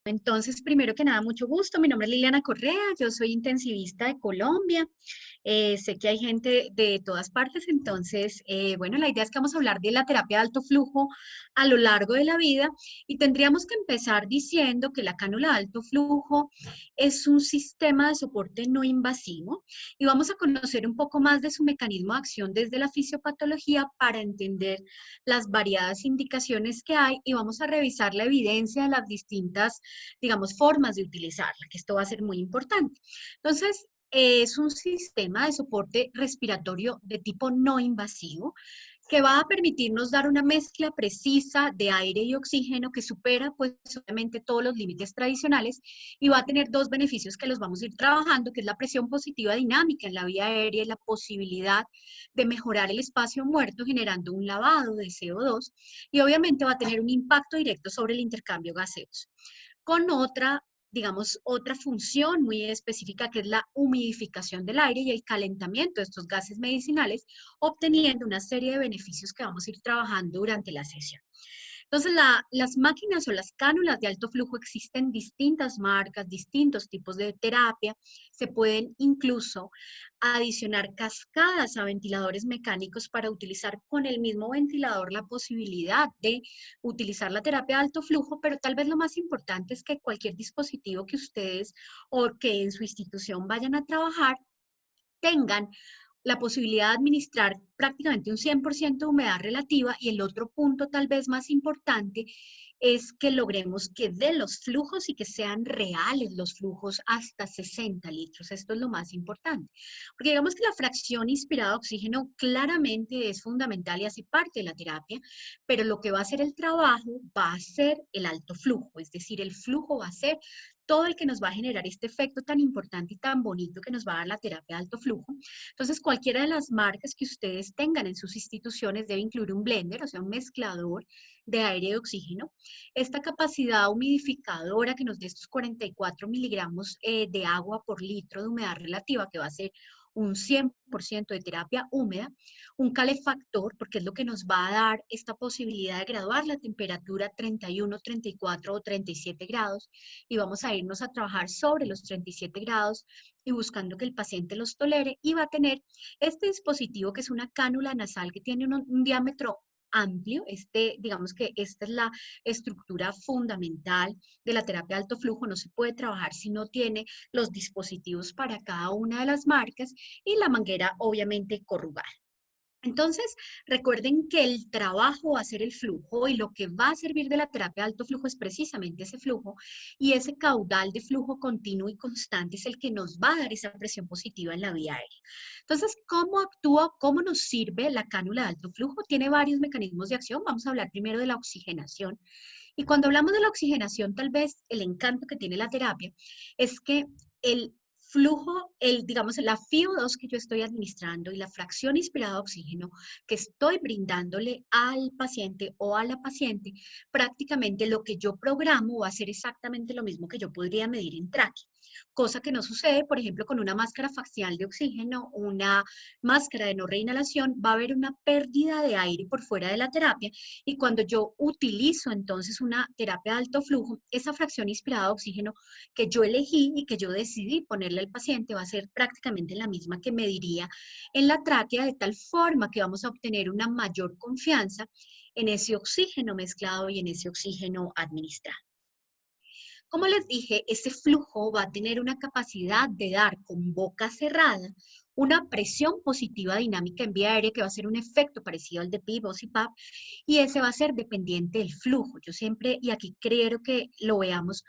Entonces, primero que nada, mucho gusto. Mi nombre es Liliana Correa, yo soy intensivista de Colombia. Sé que hay gente de todas partes, entonces, bueno, la idea es que vamos a hablar de la terapia de alto flujo a lo largo de la vida y tendríamos que empezar diciendo que la cánula de alto flujo es un sistema de soporte no invasivo y vamos a conocer un poco más de su mecanismo de acción desde la fisiopatología para entender las variadas indicaciones que hay y vamos a revisar la evidencia de las distintas, digamos, formas de utilizarla, que esto va a ser muy importante. Entonces, es un sistema de soporte respiratorio de tipo no invasivo que va a permitirnos dar una mezcla precisa de aire y oxígeno que supera pues obviamente todos los límites tradicionales y va a tener dos beneficios que los vamos a ir trabajando, que es la presión positiva dinámica en la vía aérea y la posibilidad de mejorar el espacio muerto generando un lavado de CO2 y obviamente va a tener un impacto directo sobre el intercambio gaseoso con otra, digamos, otra función muy específica que es la humidificación del aire y el calentamiento de estos gases medicinales, obteniendo una serie de beneficios que vamos a ir trabajando durante la sesión. Entonces, las máquinas o las cánulas de alto flujo existen distintas marcas, distintos tipos de terapia. Se pueden incluso adicionar cascadas a ventiladores mecánicos para utilizar con el mismo ventilador la posibilidad de utilizar la terapia de alto flujo, pero tal vez lo más importante es que cualquier dispositivo que ustedes o que en su institución vayan a trabajar tengan la posibilidad de administrar prácticamente un 100% de humedad relativa y el otro punto tal vez más importante es que logremos que den los flujos y que sean reales los flujos hasta 60 litros. Esto es lo más importante. Porque digamos que la fracción inspirada de oxígeno claramente es fundamental y hace parte de la terapia, pero lo que va a hacer el trabajo va a ser el alto flujo, es decir, el flujo va a ser todo el que nos va a generar este efecto tan importante y tan bonito que nos va a dar la terapia de alto flujo. Entonces, cualquiera de las marcas que ustedes tengan en sus instituciones debe incluir un blender, o sea, un mezclador de aire y oxígeno. Esta capacidad humidificadora que nos dé estos 44 miligramos de agua por litro de humedad relativa, que va a ser un 100% de terapia húmeda, un calefactor, porque es lo que nos va a dar esta posibilidad de graduar la temperatura a 31, 34 o 37 grados y vamos a irnos a trabajar sobre los 37 grados y buscando que el paciente los tolere y va a tener este dispositivo que es una cánula nasal que tiene un diámetro amplio. Digamos que esta es la estructura fundamental de la terapia de alto flujo. No se puede trabajar si no tiene los dispositivos para cada una de las marcas y la manguera obviamente corrugada. Entonces, recuerden que el trabajo va a ser el flujo y lo que va a servir de la terapia de alto flujo es precisamente ese flujo y ese caudal de flujo continuo y constante es el que nos va a dar esa presión positiva en la vía aérea. Entonces, ¿cómo actúa, cómo nos sirve la cánula de alto flujo? Tiene varios mecanismos de acción. Vamos a hablar primero de la oxigenación. Y cuando hablamos de la oxigenación, tal vez el encanto que tiene la terapia es que el flujo, digamos, la FiO2 que yo estoy administrando y la fracción inspirada de oxígeno que estoy brindándole al paciente o a la paciente, prácticamente lo que yo programo va a ser exactamente lo mismo que yo podría medir en tráquea. Cosa que no sucede, por ejemplo, con una máscara facial de oxígeno, una máscara de no reinhalación, va a haber una pérdida de aire por fuera de la terapia y cuando yo utilizo entonces una terapia de alto flujo, esa fracción inspirada de oxígeno que yo elegí y que yo decidí ponerle al paciente va a ser prácticamente la misma que mediría en la tráquea, de tal forma que vamos a obtener una mayor confianza en ese oxígeno mezclado y en ese oxígeno administrado. Como les dije, ese flujo va a tener una capacidad de dar con boca cerrada una presión positiva dinámica en vía aérea que va a ser un efecto parecido al de PIB o CPAP y ese va a ser dependiente del flujo. Yo siempre, y aquí creo que lo veamos,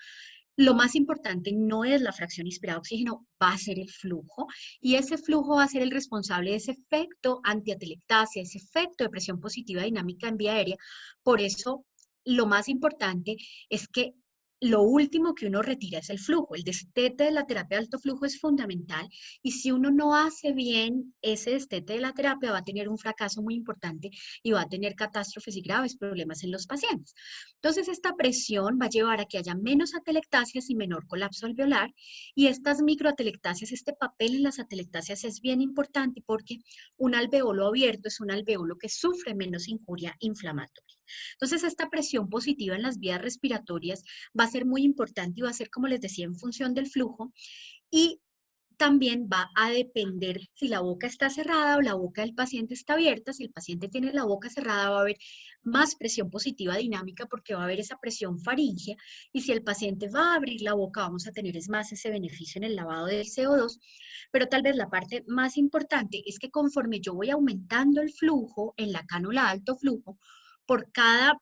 lo más importante no es la fracción inspirada de oxígeno, va a ser el flujo y ese flujo va a ser el responsable de ese efecto antiatelectasia, ese efecto de presión positiva dinámica en vía aérea. Por eso, lo más importante es que lo último que uno retira es el flujo. El destete de la terapia de alto flujo es fundamental y si uno no hace bien ese destete de la terapia va a tener un fracaso muy importante y va a tener catástrofes y graves problemas en los pacientes. Entonces, esta presión va a llevar a que haya menos atelectasias y menor colapso alveolar y estas microatelectasias, este papel en las atelectasias es bien importante porque un alveolo abierto es un alveolo que sufre menos injuria inflamatoria. Entonces, esta presión positiva en las vías respiratorias va va a ser muy importante y va a ser, como les decía, en función del flujo. Y también va a depender si la boca está cerrada o la boca del paciente está abierta. Si el paciente tiene la boca cerrada, va a haber más presión positiva dinámica porque va a haber esa presión faríngea. Y si el paciente va a abrir la boca, vamos a tener es más ese beneficio en el lavado del CO2. Pero tal vez la parte más importante es que conforme yo voy aumentando el flujo en la cánula de alto flujo, por cada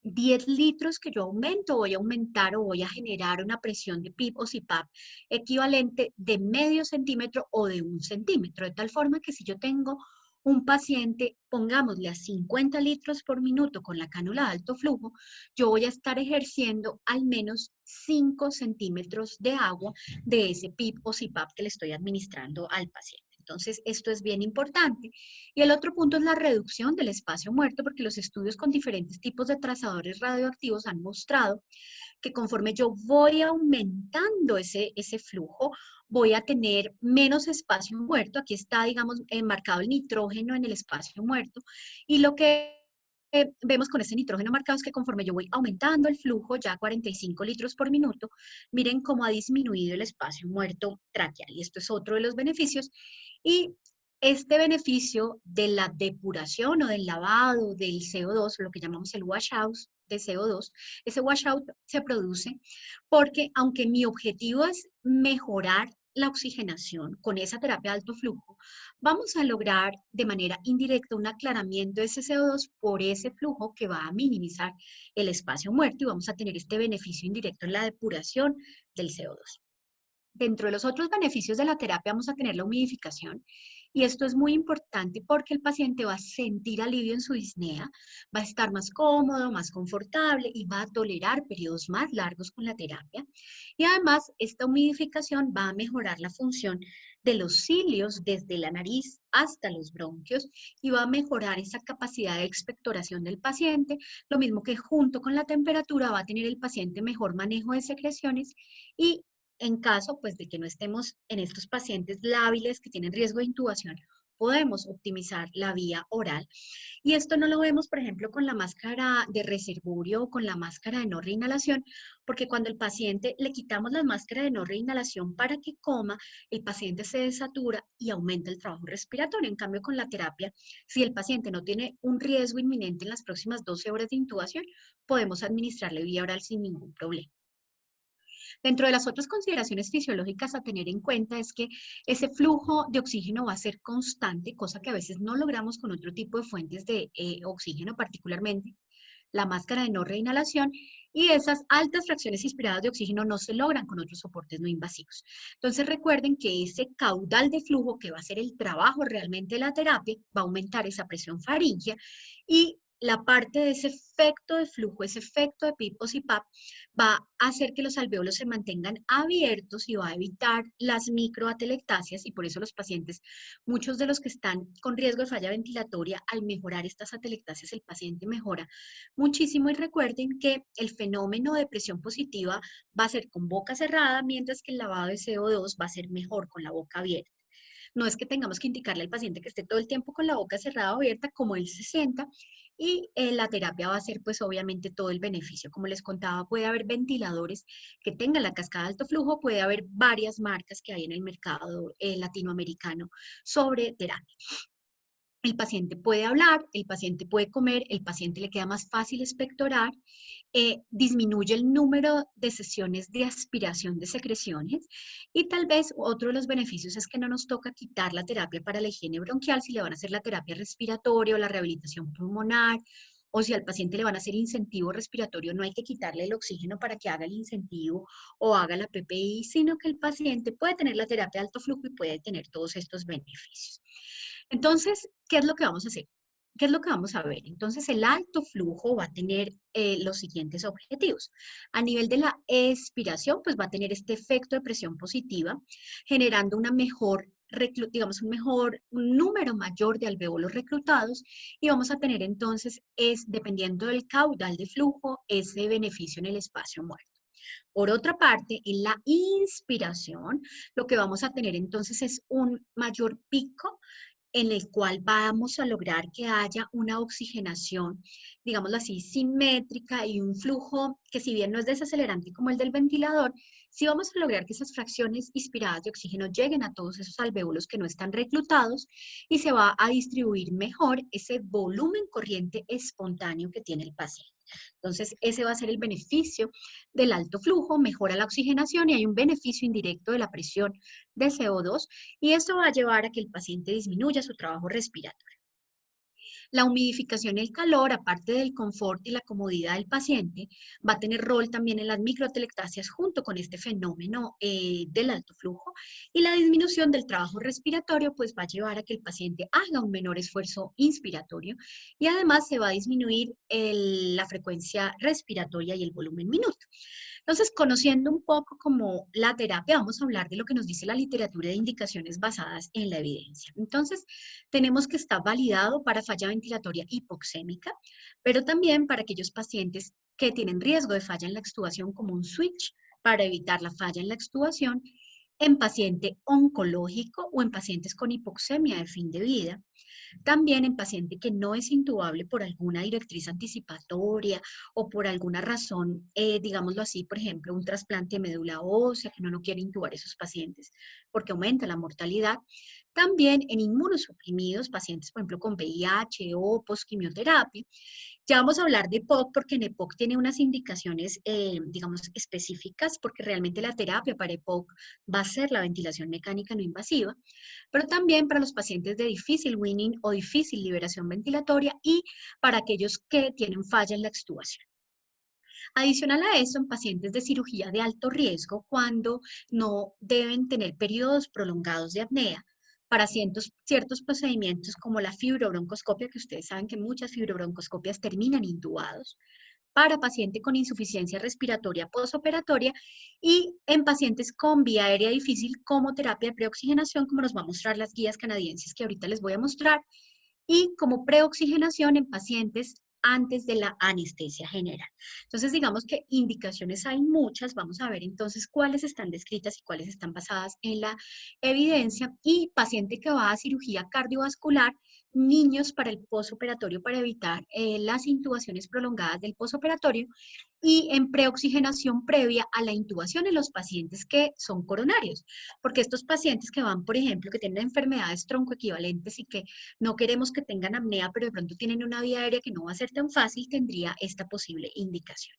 10 litros que yo aumento, voy a aumentar o voy a generar una presión de PIP o CPAP equivalente de medio centímetro o de 1 centímetro, de tal forma que si yo tengo un paciente, pongámosle a 50 litros por minuto con la cánula de alto flujo, yo voy a estar ejerciendo al menos 5 centímetros de agua de ese PIP o CPAP que le estoy administrando al paciente. Entonces, esto es bien importante. Y el otro punto es la reducción del espacio muerto, porque los estudios con diferentes tipos de trazadores radioactivos han mostrado que conforme yo voy aumentando ese flujo, voy a tener menos espacio muerto. Aquí está, digamos, marcado el nitrógeno en el espacio muerto. Y lo que vemos con ese nitrógeno marcado es que conforme yo voy aumentando el flujo, ya 45 litros por minuto, miren cómo ha disminuido el espacio muerto traqueal. Y esto es otro de los beneficios. Y este beneficio de la depuración o del lavado del CO2, lo que llamamos el washout de CO2, ese washout se produce porque aunque mi objetivo es mejorar la oxigenación con esa terapia de alto flujo, vamos a lograr de manera indirecta un aclaramiento de ese CO2 por ese flujo que va a minimizar el espacio muerto y vamos a tener este beneficio indirecto en la depuración del CO2. Dentro de los otros beneficios de la terapia vamos a tener la humidificación y esto es muy importante porque el paciente va a sentir alivio en su disnea, va a estar más cómodo, más confortable y va a tolerar periodos más largos con la terapia. Y además, esta humidificación va a mejorar la función de los cilios desde la nariz hasta los bronquios y va a mejorar esa capacidad de expectoración del paciente, lo mismo que junto con la temperatura va a tener el paciente mejor manejo de secreciones y en caso, pues, de que no estemos en estos pacientes lábiles que tienen riesgo de intubación, podemos optimizar la vía oral. Y esto no lo vemos, por ejemplo, con la máscara de reservorio o con la máscara de no reinhalación, porque cuando el paciente le quitamos la máscara de no reinhalación para que coma, el paciente se desatura y aumenta el trabajo respiratorio. En cambio, con la terapia, si el paciente no tiene un riesgo inminente en las próximas 12 horas de intubación, podemos administrarle vía oral sin ningún problema. Dentro de las otras consideraciones fisiológicas a tener en cuenta es que ese flujo de oxígeno va a ser constante, cosa que a veces no logramos con otro tipo de fuentes de oxígeno, particularmente la máscara de no reinhalación, y esas altas fracciones inspiradas de oxígeno no se logran con otros soportes no invasivos. Entonces recuerden que ese caudal de flujo que va a ser el trabajo realmente de la terapia va a aumentar esa presión faríngea y la parte de ese efecto de flujo, ese efecto de PIP o CPAP, va a hacer que los alvéolos se mantengan abiertos y va a evitar las microatelectasias y por eso los pacientes, muchos de los que están con riesgo de falla ventilatoria, al mejorar estas atelectasias, el paciente mejora muchísimo y recuerden que el fenómeno de presión positiva va a ser con boca cerrada, mientras que el lavado de CO2 va a ser mejor con la boca abierta. No es que tengamos que indicarle al paciente que esté todo el tiempo con la boca cerrada o abierta, como él se sienta, y la terapia va a ser pues obviamente todo el beneficio. Como les contaba, puede haber ventiladores que tengan la cascada de alto flujo, puede haber varias marcas que hay en el mercado latinoamericano sobre terapia. El paciente puede hablar, el paciente puede comer, el paciente le queda más fácil expectorar, disminuye el número de sesiones de aspiración de secreciones y tal vez otro de los beneficios es que no nos toca quitar la terapia para la higiene bronquial si le van a hacer la terapia respiratoria o la rehabilitación pulmonar o si al paciente le van a hacer incentivo respiratorio, no hay que quitarle el oxígeno para que haga el incentivo o haga la PPI, sino que el paciente puede tener la terapia de alto flujo y puede tener todos estos beneficios. Entonces, ¿qué es lo que vamos a hacer? ¿Qué es lo que vamos a ver? Entonces, el alto flujo va a tener los siguientes objetivos. A nivel de la expiración, pues va a tener este efecto de presión positiva, generando una mejor, digamos, un número mayor de alvéolos reclutados y vamos a tener entonces, dependiendo del caudal de flujo, ese beneficio en el espacio muerto. Por otra parte, en la inspiración, lo que vamos a tener entonces es un mayor pico en el cual vamos a lograr que haya una oxigenación, digámoslo así, simétrica y un flujo que si bien no es desacelerante como el del ventilador, sí vamos a lograr que esas fracciones inspiradas de oxígeno lleguen a todos esos alvéolos que no están reclutados y se va a distribuir mejor ese volumen corriente espontáneo que tiene el paciente. Entonces, ese va a ser el beneficio del alto flujo, mejora la oxigenación y hay un beneficio indirecto de la presión de CO2 y esto va a llevar a que el paciente disminuya su trabajo respiratorio. La humidificación y el calor, aparte del confort y la comodidad del paciente, va a tener rol también en las microatelectasias junto con este fenómeno del alto flujo y la disminución del trabajo respiratorio pues va a llevar a que el paciente haga un menor esfuerzo inspiratorio y además se va a disminuir la frecuencia respiratoria y el volumen minuto. Entonces, conociendo un poco como la terapia, vamos a hablar de lo que nos dice la literatura de indicaciones basadas en la evidencia. Entonces, tenemos que estar validado para falla ventilatoria hipoxémica, pero también para aquellos pacientes que tienen riesgo de falla en la extubación como un switch para evitar la falla en la extubación, en paciente oncológico o en pacientes con hipoxemia de fin de vida, también en paciente que no es intubable por alguna directriz anticipatoria o por alguna razón, digámoslo así, por ejemplo, un trasplante de médula ósea, que no quiere intubar esos pacientes porque aumenta la mortalidad. También en inmunosuprimidos, pacientes, por ejemplo, con VIH o posquimioterapia. Ya vamos a hablar de EPOC porque en EPOC tiene unas indicaciones, digamos, específicas porque realmente la terapia para EPOC va a ser la ventilación mecánica no invasiva, pero también para los pacientes de difícil weaning o difícil liberación ventilatoria y para aquellos que tienen falla en la extubación. Adicional a eso, en pacientes de cirugía de alto riesgo, cuando no deben tener periodos prolongados de apnea, para ciertos procedimientos como la fibrobroncoscopia, que ustedes saben que muchas fibrobroncoscopias terminan intubados, para paciente con insuficiencia respiratoria postoperatoria y en pacientes con vía aérea difícil como terapia de preoxigenación, como nos va a mostrar las guías canadienses que ahorita les voy a mostrar, y como preoxigenación en pacientes antes de la anestesia general. Entonces, digamos que indicaciones hay muchas, vamos a ver entonces cuáles están descritas y cuáles están basadas en la evidencia. Y paciente que va a cirugía cardiovascular, niños para el posoperatorio para evitar las intubaciones prolongadas del posoperatorio y en preoxigenación previa a la intubación en los pacientes que son coronarios, porque estos pacientes que van, por ejemplo, que tienen enfermedades troncoequivalentes y que no queremos que tengan apnea, pero de pronto tienen una vía aérea que no va a ser tan fácil, tendría esta posible indicación.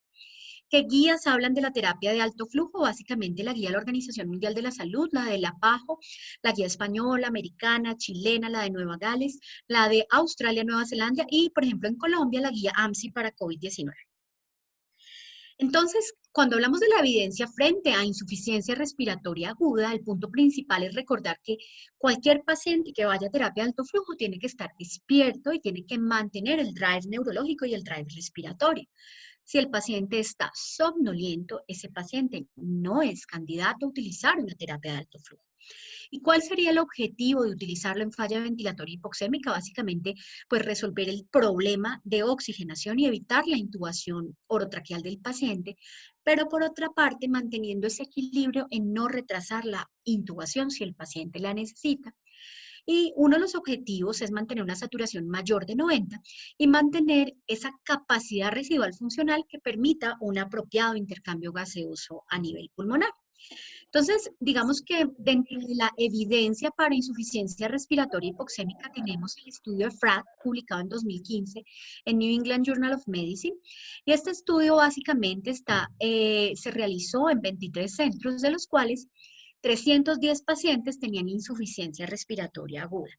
¿Qué guías hablan de la terapia de alto flujo? Básicamente la guía de la Organización Mundial de la Salud, la de la PAHO, la guía española, americana, chilena, la de Nueva Gales, la de Australia, Nueva Zelanda y, por ejemplo, en Colombia, la guía AMSI para COVID-19. Entonces, cuando hablamos de la evidencia frente a insuficiencia respiratoria aguda, el punto principal es recordar que cualquier paciente que vaya a terapia de alto flujo tiene que estar despierto y tiene que mantener el drive neurológico y el drive respiratorio. Si el paciente está somnoliento, ese paciente no es candidato a utilizar una terapia de alto flujo. ¿Y cuál sería el objetivo de utilizarlo en falla ventilatoria hipoxémica? Básicamente, pues resolver el problema de oxigenación y evitar la intubación orotraqueal del paciente, pero por otra parte, manteniendo ese equilibrio en no retrasar la intubación si el paciente la necesita. Y uno de los objetivos es mantener una saturación mayor de 90 y mantener esa capacidad residual funcional que permita un apropiado intercambio gaseoso a nivel pulmonar. Entonces, digamos que dentro de la evidencia para insuficiencia respiratoria hipoxémica tenemos el estudio de FRAD, publicado en 2015 en New England Journal of Medicine. Y este estudio básicamente se realizó en 23 centros, de los cuales 310 pacientes tenían insuficiencia respiratoria aguda.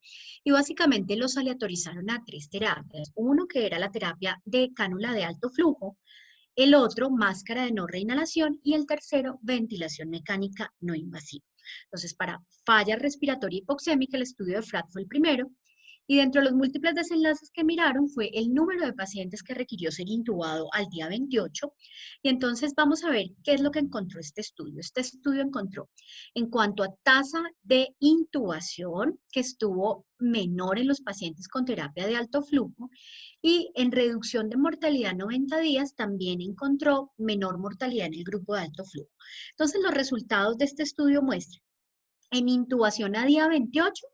Y básicamente los aleatorizaron a 3 terapias. Uno que era la terapia de cánula de alto flujo, el otro, máscara de no reinhalación, y el tercero, ventilación mecánica no invasiva. Entonces, para falla respiratoria hipoxémica, el estudio de FRAD fue el primero, y dentro de los múltiples desenlaces que miraron fue el número de pacientes que requirió ser intubado al día 28. Y entonces vamos a ver qué es lo que encontró este estudio. Este estudio encontró, en cuanto a tasa de intubación, que estuvo menor en los pacientes con terapia de alto flujo, y en reducción de mortalidad 90 días también encontró menor mortalidad en el grupo de alto flujo. Entonces, los resultados de este estudio muestran en intubación a día 28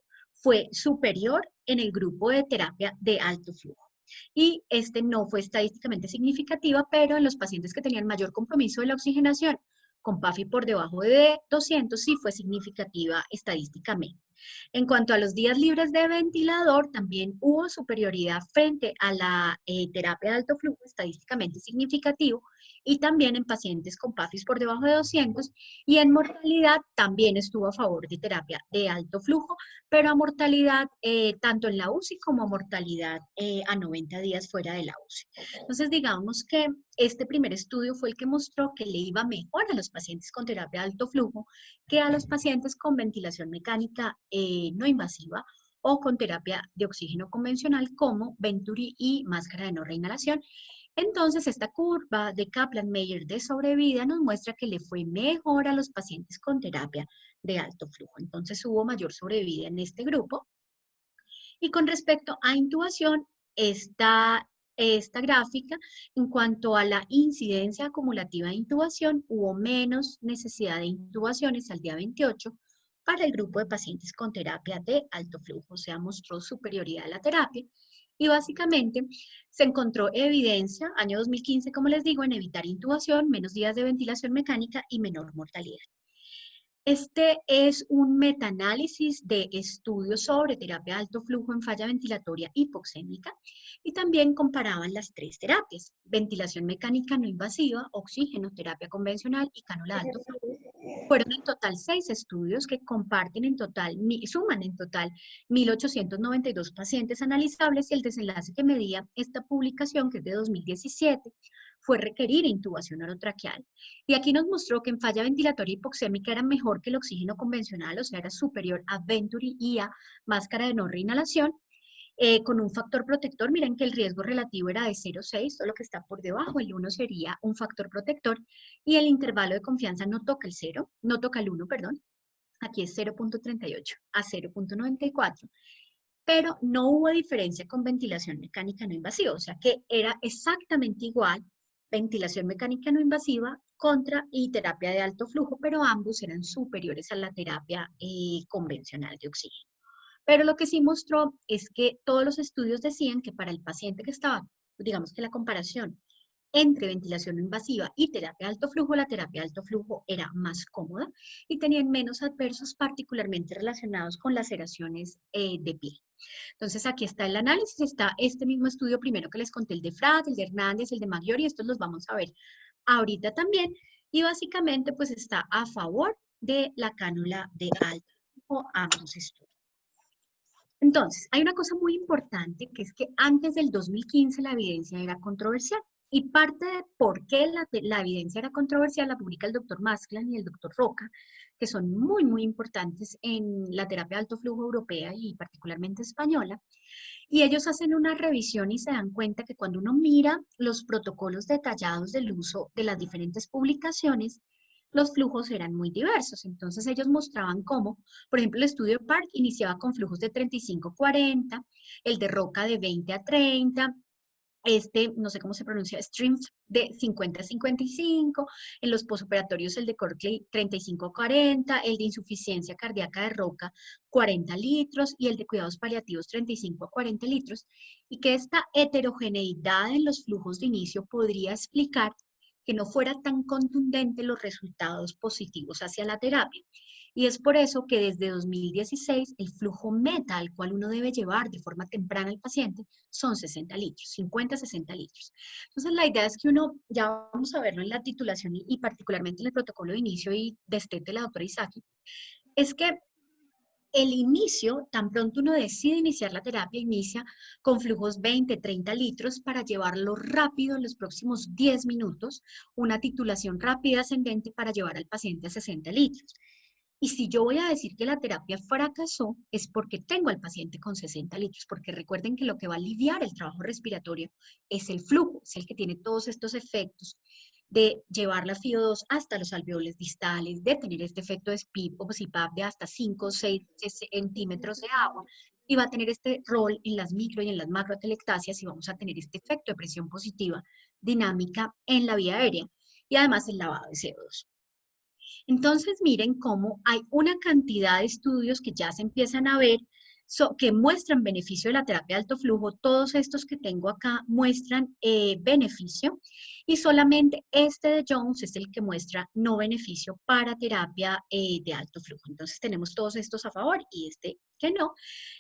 fue superior en el grupo de terapia de alto flujo. Y este no fue estadísticamente significativa, pero en los pacientes que tenían mayor compromiso de la oxigenación, con PAFI por debajo de 200, sí fue significativa estadísticamente. En cuanto a los días libres de ventilador, también hubo superioridad frente a la terapia de alto flujo, estadísticamente significativo, y también en pacientes con PAFIs por debajo de 200, y en mortalidad también estuvo a favor de terapia de alto flujo, pero a mortalidad tanto en la UCI como a mortalidad a 90 días fuera de la UCI. Entonces, digamos que este primer estudio fue el que mostró que le iba mejor a los pacientes con terapia de alto flujo que a los pacientes con ventilación mecánica no invasiva o con terapia de oxígeno convencional como Venturi y máscara de no reinhalación. Entonces, esta curva de Kaplan-Meier de sobrevida nos muestra que le fue mejor a los pacientes con terapia de alto flujo. Entonces, hubo mayor sobrevida en este grupo. Y con respecto a intubación, esta gráfica, en cuanto a la incidencia acumulativa de intubación, hubo menos necesidad de intubaciones al día 28 para el grupo de pacientes con terapia de alto flujo, o sea, mostró superioridad de la terapia. Y básicamente se encontró evidencia, año 2015, como les digo, en evitar intubación, menos días de ventilación mecánica y menor mortalidad. Este es un metaanálisis de estudios sobre terapia de alto flujo en falla ventilatoria hipoxémica y también comparaban las tres terapias: ventilación mecánica no invasiva, oxígeno, terapia convencional y cánula de alto flujo. Fueron en total 6 estudios que comparten en total, suman en total 1.892 pacientes analizables, y el desenlace que medía esta publicación, que es de 2017, fue requerir intubación orotraqueal. Y aquí nos mostró que en falla ventilatoria hipoxémica era mejor que el oxígeno convencional, o sea, era superior a Venturi y a máscara de no reinhalación, con un factor protector. Miren que el riesgo relativo era de 0,6, todo lo que está por debajo, el 1 sería un factor protector, y el intervalo de confianza no toca el 0, no toca el 1, perdón, aquí es 0,38 a 0,94, pero no hubo diferencia con ventilación mecánica no invasiva, o sea que era exactamente igual ventilación mecánica no invasiva contra y terapia de alto flujo, pero ambos eran superiores a la terapia convencional de oxígeno. Pero lo que sí mostró es que todos los estudios decían que para el paciente que estaba, digamos que la comparación entre ventilación no invasiva y terapia de alto flujo, la terapia de alto flujo era más cómoda y tenían menos adversos, particularmente relacionados con laceraciones de piel. Entonces, aquí está el análisis, está este mismo estudio primero que les conté, el de Frat, el de Hernández, el de Maggiore, y estos los vamos a ver ahorita también. Y básicamente, pues está a favor de la cánula de alto flujo, ambos estudios. Entonces, hay una cosa muy importante, que es que antes del 2015 la evidencia era controversial. Y parte de por qué la evidencia era controversial la publica el doctor Maskland y el doctor Roca, que son muy, muy importantes en la terapia de alto flujo europea y particularmente española. Y ellos hacen una revisión y se dan cuenta que cuando uno mira los protocolos detallados del uso de las diferentes publicaciones, los flujos eran muy diversos. Entonces ellos mostraban cómo, por ejemplo, el estudio de Park iniciaba con flujos de 35-40, el de Roca de 20-30, no sé cómo se pronuncia, Streams de 50-55, en los posoperatorios el de Corkley 35-40, el de insuficiencia cardíaca de Roca 40 litros y el de cuidados paliativos 35-40 litros, y que esta heterogeneidad en los flujos de inicio podría explicar que no fuera tan contundente los resultados positivos hacia la terapia. Y es por eso que desde 2016 el flujo meta al cual uno debe llevar de forma temprana al paciente son 60 litros, 50-60 litros. Entonces la idea es que uno, ya vamos a verlo en la titulación y particularmente en el protocolo de inicio y destete la doctora Isaki, es que el inicio, tan pronto uno decide iniciar la terapia, inicia con flujos 20-30 litros para llevarlo rápido en los próximos 10 minutos, una titulación rápida ascendente para llevar al paciente a 60 litros. Y si yo voy a decir que la terapia fracasó, es porque tengo al paciente con 60 litros, porque recuerden que lo que va a aliviar el trabajo respiratorio es el flujo, es el que tiene todos estos efectos de llevar la FIO2 hasta los alveoles distales, de tener este efecto de SPIP o CPAP de hasta 5 o 6 centímetros de agua, y va a tener este rol en las micro y en las macroatelectasias, y vamos a tener este efecto de presión positiva dinámica en la vía aérea, y además el lavado de CO2. Entonces, miren cómo hay una cantidad de estudios que ya se empiezan a ver que muestran beneficio de la terapia de alto flujo. Todos estos que tengo acá muestran beneficio y solamente este de Jones es el que muestra no beneficio para terapia de alto flujo. Entonces tenemos todos estos a favor y este que no.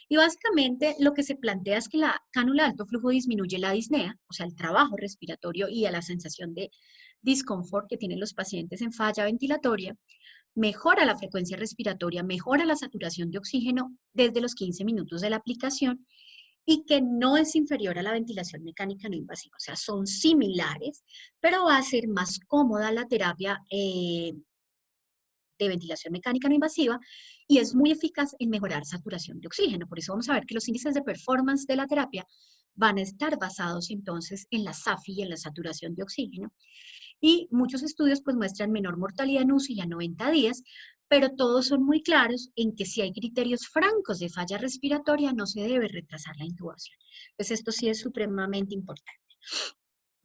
Y básicamente lo que se plantea es que la cánula de alto flujo disminuye la disnea, o sea, el trabajo respiratorio y a la sensación de disconfort que tienen los pacientes en falla ventilatoria, mejora la frecuencia respiratoria, mejora la saturación de oxígeno desde los 15 minutos de la aplicación y que no es inferior a la ventilación mecánica no invasiva. O sea, son similares, pero va a ser más cómoda la terapia de ventilación mecánica no invasiva y es muy eficaz en mejorar saturación de oxígeno. Por eso vamos a ver que los índices de performance de la terapia van a estar basados entonces en la SAFI y en la saturación de oxígeno. Y muchos estudios pues muestran menor mortalidad en UCI a 90 días, pero todos son muy claros en que si hay criterios francos de falla respiratoria no se debe retrasar la intubación. Pues esto sí es supremamente importante.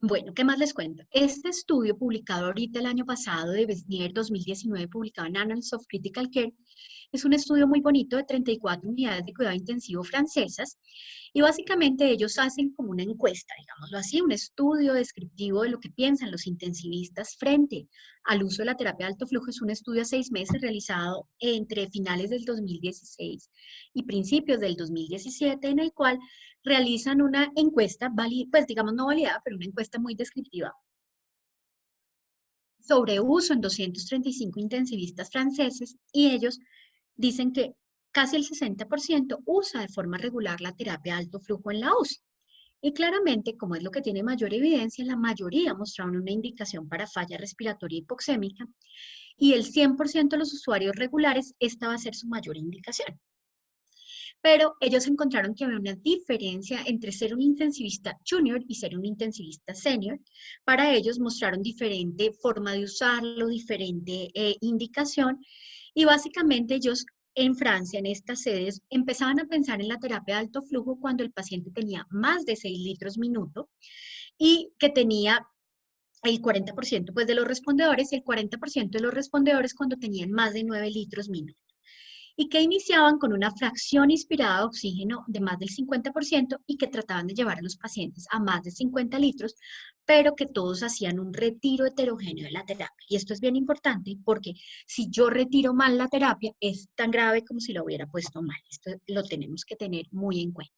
Bueno, ¿qué más les cuento? Este estudio publicado ahorita el año pasado de Besnier 2019, publicado en Annals of Critical Care, es un estudio muy bonito de 34 unidades de cuidado intensivo francesas y básicamente ellos hacen como una encuesta, digámoslo así, un estudio descriptivo de lo que piensan los intensivistas frente al uso de la terapia de alto flujo. Es un estudio a 6 meses realizado entre finales del 2016 y principios del 2017 en el cual realizan una encuesta, pues digamos no validada, pero una encuesta muy descriptiva sobre uso en 235 intensivistas franceses y ellos dicen que casi el 60% usa de forma regular la terapia de alto flujo en la UCI. Y claramente, como es lo que tiene mayor evidencia, la mayoría mostraron una indicación para falla respiratoria hipoxémica y el 100% de los usuarios regulares, esta va a ser su mayor indicación. Pero ellos encontraron que había una diferencia entre ser un intensivista junior y ser un intensivista senior. Para ellos mostraron diferente forma de usarlo, diferente indicación y básicamente ellos en Francia, en estas sedes, empezaban a pensar en la terapia de alto flujo cuando el paciente tenía más de 6 litros minuto y que tenía el 40% pues, de los respondedores y el 40% de los respondedores cuando tenían más de 9 litros minuto y que iniciaban con una fracción inspirada de oxígeno de más del 50% y que trataban de llevar a los pacientes a más de 50 litros, pero que todos hacían un retiro heterogéneo de la terapia. Y esto es bien importante porque si yo retiro mal la terapia, es tan grave como si lo hubiera puesto mal. Esto lo tenemos que tener muy en cuenta.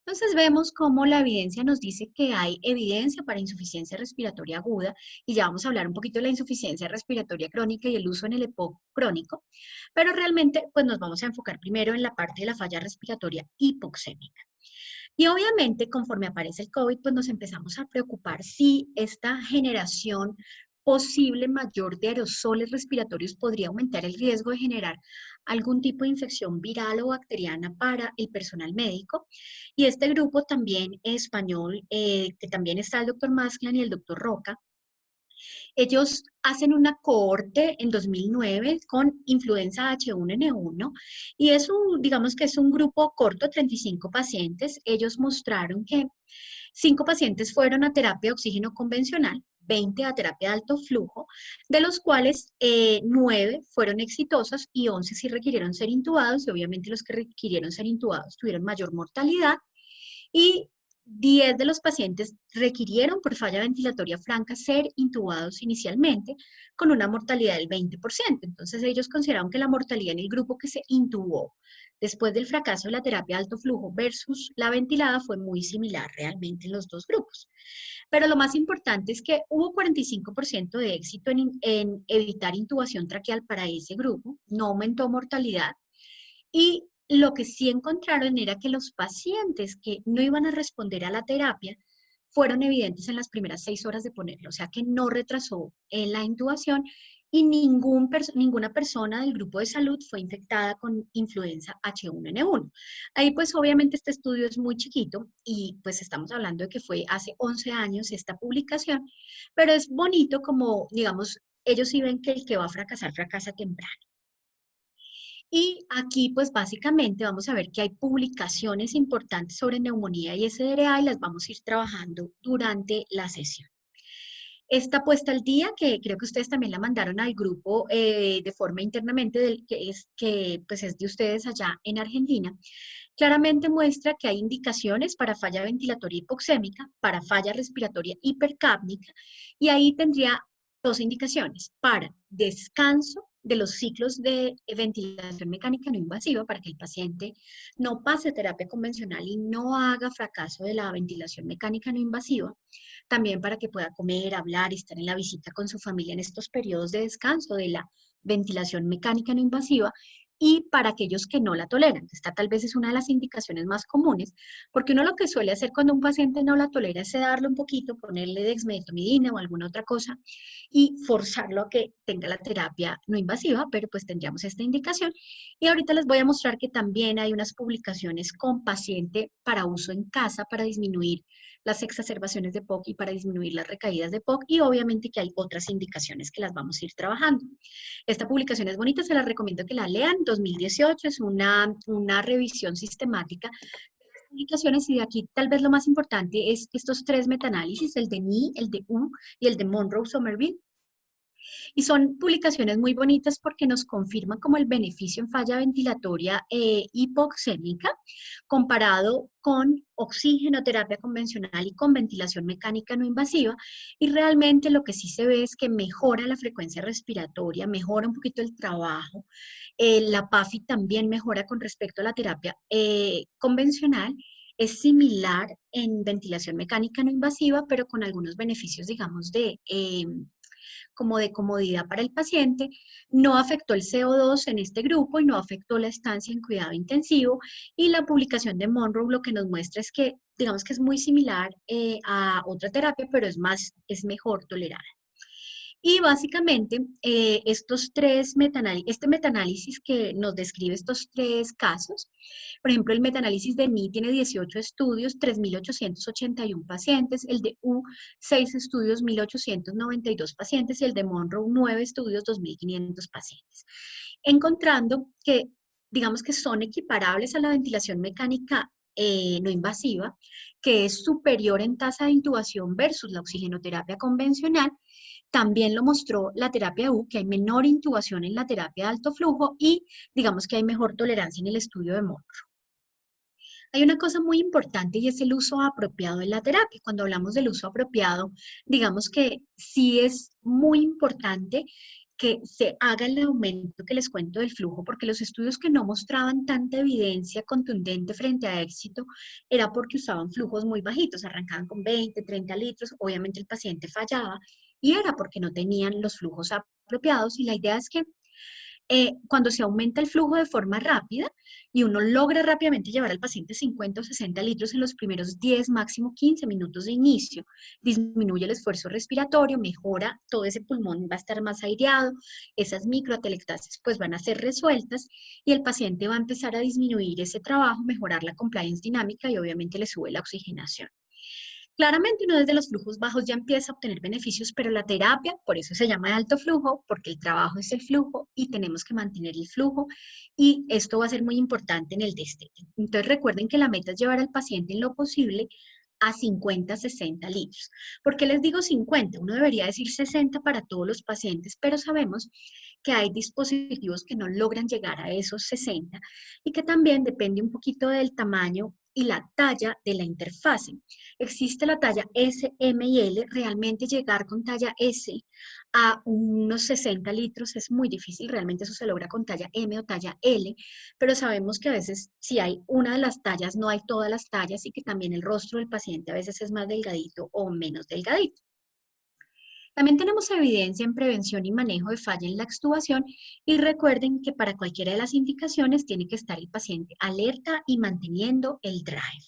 Entonces vemos cómo la evidencia nos dice que hay evidencia para insuficiencia respiratoria aguda y ya vamos a hablar un poquito de la insuficiencia respiratoria crónica y el uso en el EPOC crónico, pero realmente pues nos vamos a enfocar primero en la parte de la falla respiratoria hipoxémica. Y obviamente, conforme aparece el COVID, pues nos empezamos a preocupar si esta generación posible mayor de aerosoles respiratorios podría aumentar el riesgo de generar algún tipo de infección viral o bacteriana para el personal médico. Y este grupo también español, que también está el doctor Masclan y el doctor Roca, ellos hacen una cohorte en 2009 con influenza H1N1 y es un, digamos que es un grupo corto, 35 pacientes. Ellos mostraron que 5 pacientes fueron a terapia de oxígeno convencional, 20 a terapia de alto flujo, de los cuales 9 fueron exitosos y 11 sí requirieron ser intubados y obviamente los que requirieron ser intubados tuvieron mayor mortalidad y 10 de los pacientes requirieron por falla ventilatoria franca ser intubados inicialmente con una mortalidad del 20%. Entonces ellos consideraron que la mortalidad en el grupo que se intubó después del fracaso de la terapia de alto flujo versus la ventilada fue muy similar realmente en los dos grupos. Pero lo más importante es que hubo 45% de éxito en evitar intubación traqueal para ese grupo, no aumentó mortalidad y lo que sí encontraron era que los pacientes que no iban a responder a la terapia fueron evidentes en las primeras 6 horas de ponerlo, o sea que no retrasó la intubación y ninguna persona del grupo de salud fue infectada con influenza H1N1. Ahí pues obviamente este estudio es muy chiquito y pues estamos hablando de que fue hace 11 años esta publicación, pero es bonito como digamos, ellos sí ven que el que va a fracasar fracasa temprano. Y aquí, pues básicamente vamos a ver que hay publicaciones importantes sobre neumonía y SDRA y las vamos a ir trabajando durante la sesión. Esta puesta al día, que creo que ustedes también la mandaron al grupo de forma internamente, que pues es de ustedes allá en Argentina, claramente muestra que hay indicaciones para falla ventilatoria hipoxémica, para falla respiratoria hipercápnica, y ahí tendría dos indicaciones: para descanso de los ciclos de ventilación mecánica no invasiva, para que el paciente no pase terapia convencional y no haga fracaso de la ventilación mecánica no invasiva, también para que pueda comer, hablar, estar en la visita con su familia en estos periodos de descanso de la ventilación mecánica no invasiva, y para aquellos que no la toleran. Esta tal vez es una de las indicaciones más comunes, porque uno lo que suele hacer cuando un paciente no la tolera es sedarlo un poquito, ponerle dexmedetomidina o alguna otra cosa y forzarlo a que tenga la terapia no invasiva, pero pues tendríamos esta indicación. Y ahorita les voy a mostrar que también hay unas publicaciones con paciente para uso en casa para disminuir las exacerbaciones de POC y para disminuir las recaídas de POC, y obviamente que hay otras indicaciones que las vamos a ir trabajando. Esta publicación es bonita, se la recomiendo que la lean. 2018 es una revisión sistemática de las publicaciones, y de aquí tal vez lo más importante es estos tres metaanálisis, el de Ni, el de U y el de Monroe Somerville. Y son publicaciones muy bonitas porque nos confirman como el beneficio en falla ventilatoria hipoxémica comparado con oxigenoterapia convencional y con ventilación mecánica no invasiva. Y realmente lo que sí se ve es que mejora la frecuencia respiratoria, mejora un poquito el trabajo. La PAFI también mejora con respecto a la terapia convencional. Es similar en ventilación mecánica no invasiva, pero con algunos beneficios, digamos, como de comodidad para el paciente. No afectó el CO2 en este grupo y no afectó la estancia en cuidado intensivo. Y la publicación de Monroe lo que nos muestra es que, digamos que es muy similar a otra terapia, pero es mejor tolerada. Y básicamente, este metaanálisis que nos describe estos tres casos, por ejemplo, el metaanálisis de Ni tiene 18 estudios, 3.881 pacientes, el de U, 6 estudios, 1.892 pacientes, y el de Monroe, 9 estudios, 2.500 pacientes. Encontrando que, digamos que son equiparables a la ventilación mecánica no invasiva, que es superior en tasa de intubación versus la oxigenoterapia convencional. También lo mostró la terapia U, que hay menor intubación en la terapia de alto flujo y digamos que hay mejor tolerancia en el estudio de Monroe. Hay una cosa muy importante y es el uso apropiado en la terapia. Cuando hablamos del uso apropiado, digamos que sí es muy importante que se haga el aumento que les cuento del flujo, porque los estudios que no mostraban tanta evidencia contundente frente a éxito era porque usaban flujos muy bajitos, arrancaban con 20, 30 litros, obviamente el paciente fallaba y era porque no tenían los flujos apropiados. Y la idea es que cuando se aumenta el flujo de forma rápida y uno logra rápidamente llevar al paciente 50 o 60 litros en los primeros 10, máximo 15 minutos de inicio, disminuye el esfuerzo respiratorio, mejora, todo ese pulmón va a estar más aireado, esas microatelectasias pues van a ser resueltas y el paciente va a empezar a disminuir ese trabajo, mejorar la compliance dinámica y obviamente le sube la oxigenación. Claramente uno desde los flujos bajos ya empieza a obtener beneficios, pero la terapia, por eso se llama de alto flujo, porque el trabajo es el flujo y tenemos que mantener el flujo, y esto va a ser muy importante en el destete. Entonces recuerden que la meta es llevar al paciente en lo posible a 50, 60 litros. ¿Por qué les digo 50? Uno debería decir 60 para todos los pacientes, pero sabemos que hay dispositivos que no logran llegar a esos 60 y que también depende un poquito del tamaño y la talla de la interfase. Existe la talla S, M y L. Realmente llegar con talla S a unos 60 litros es muy difícil. Realmente eso se logra con talla M o talla L, pero sabemos que a veces si hay una de las tallas, no hay todas las tallas, y que también el rostro del paciente a veces es más delgadito o menos delgadito. También tenemos evidencia en prevención y manejo de falla en la extubación, y recuerden que para cualquiera de las indicaciones tiene que estar el paciente alerta y manteniendo el drive.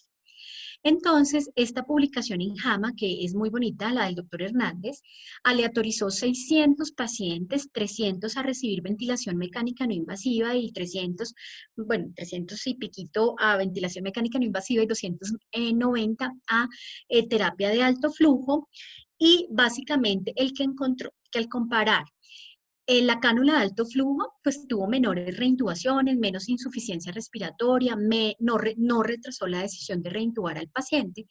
Entonces, esta publicación en JAMA, que es muy bonita, la del doctor Hernández, aleatorizó 600 pacientes, 300 a recibir ventilación mecánica no invasiva y 300, bueno, 300 y piquito a ventilación mecánica no invasiva y 290 a terapia de alto flujo. Y básicamente el que encontró que al comparar la cánula de alto flujo, pues tuvo menores reintubaciones, menos insuficiencia respiratoria, no retrasó la decisión de reintubar al paciente.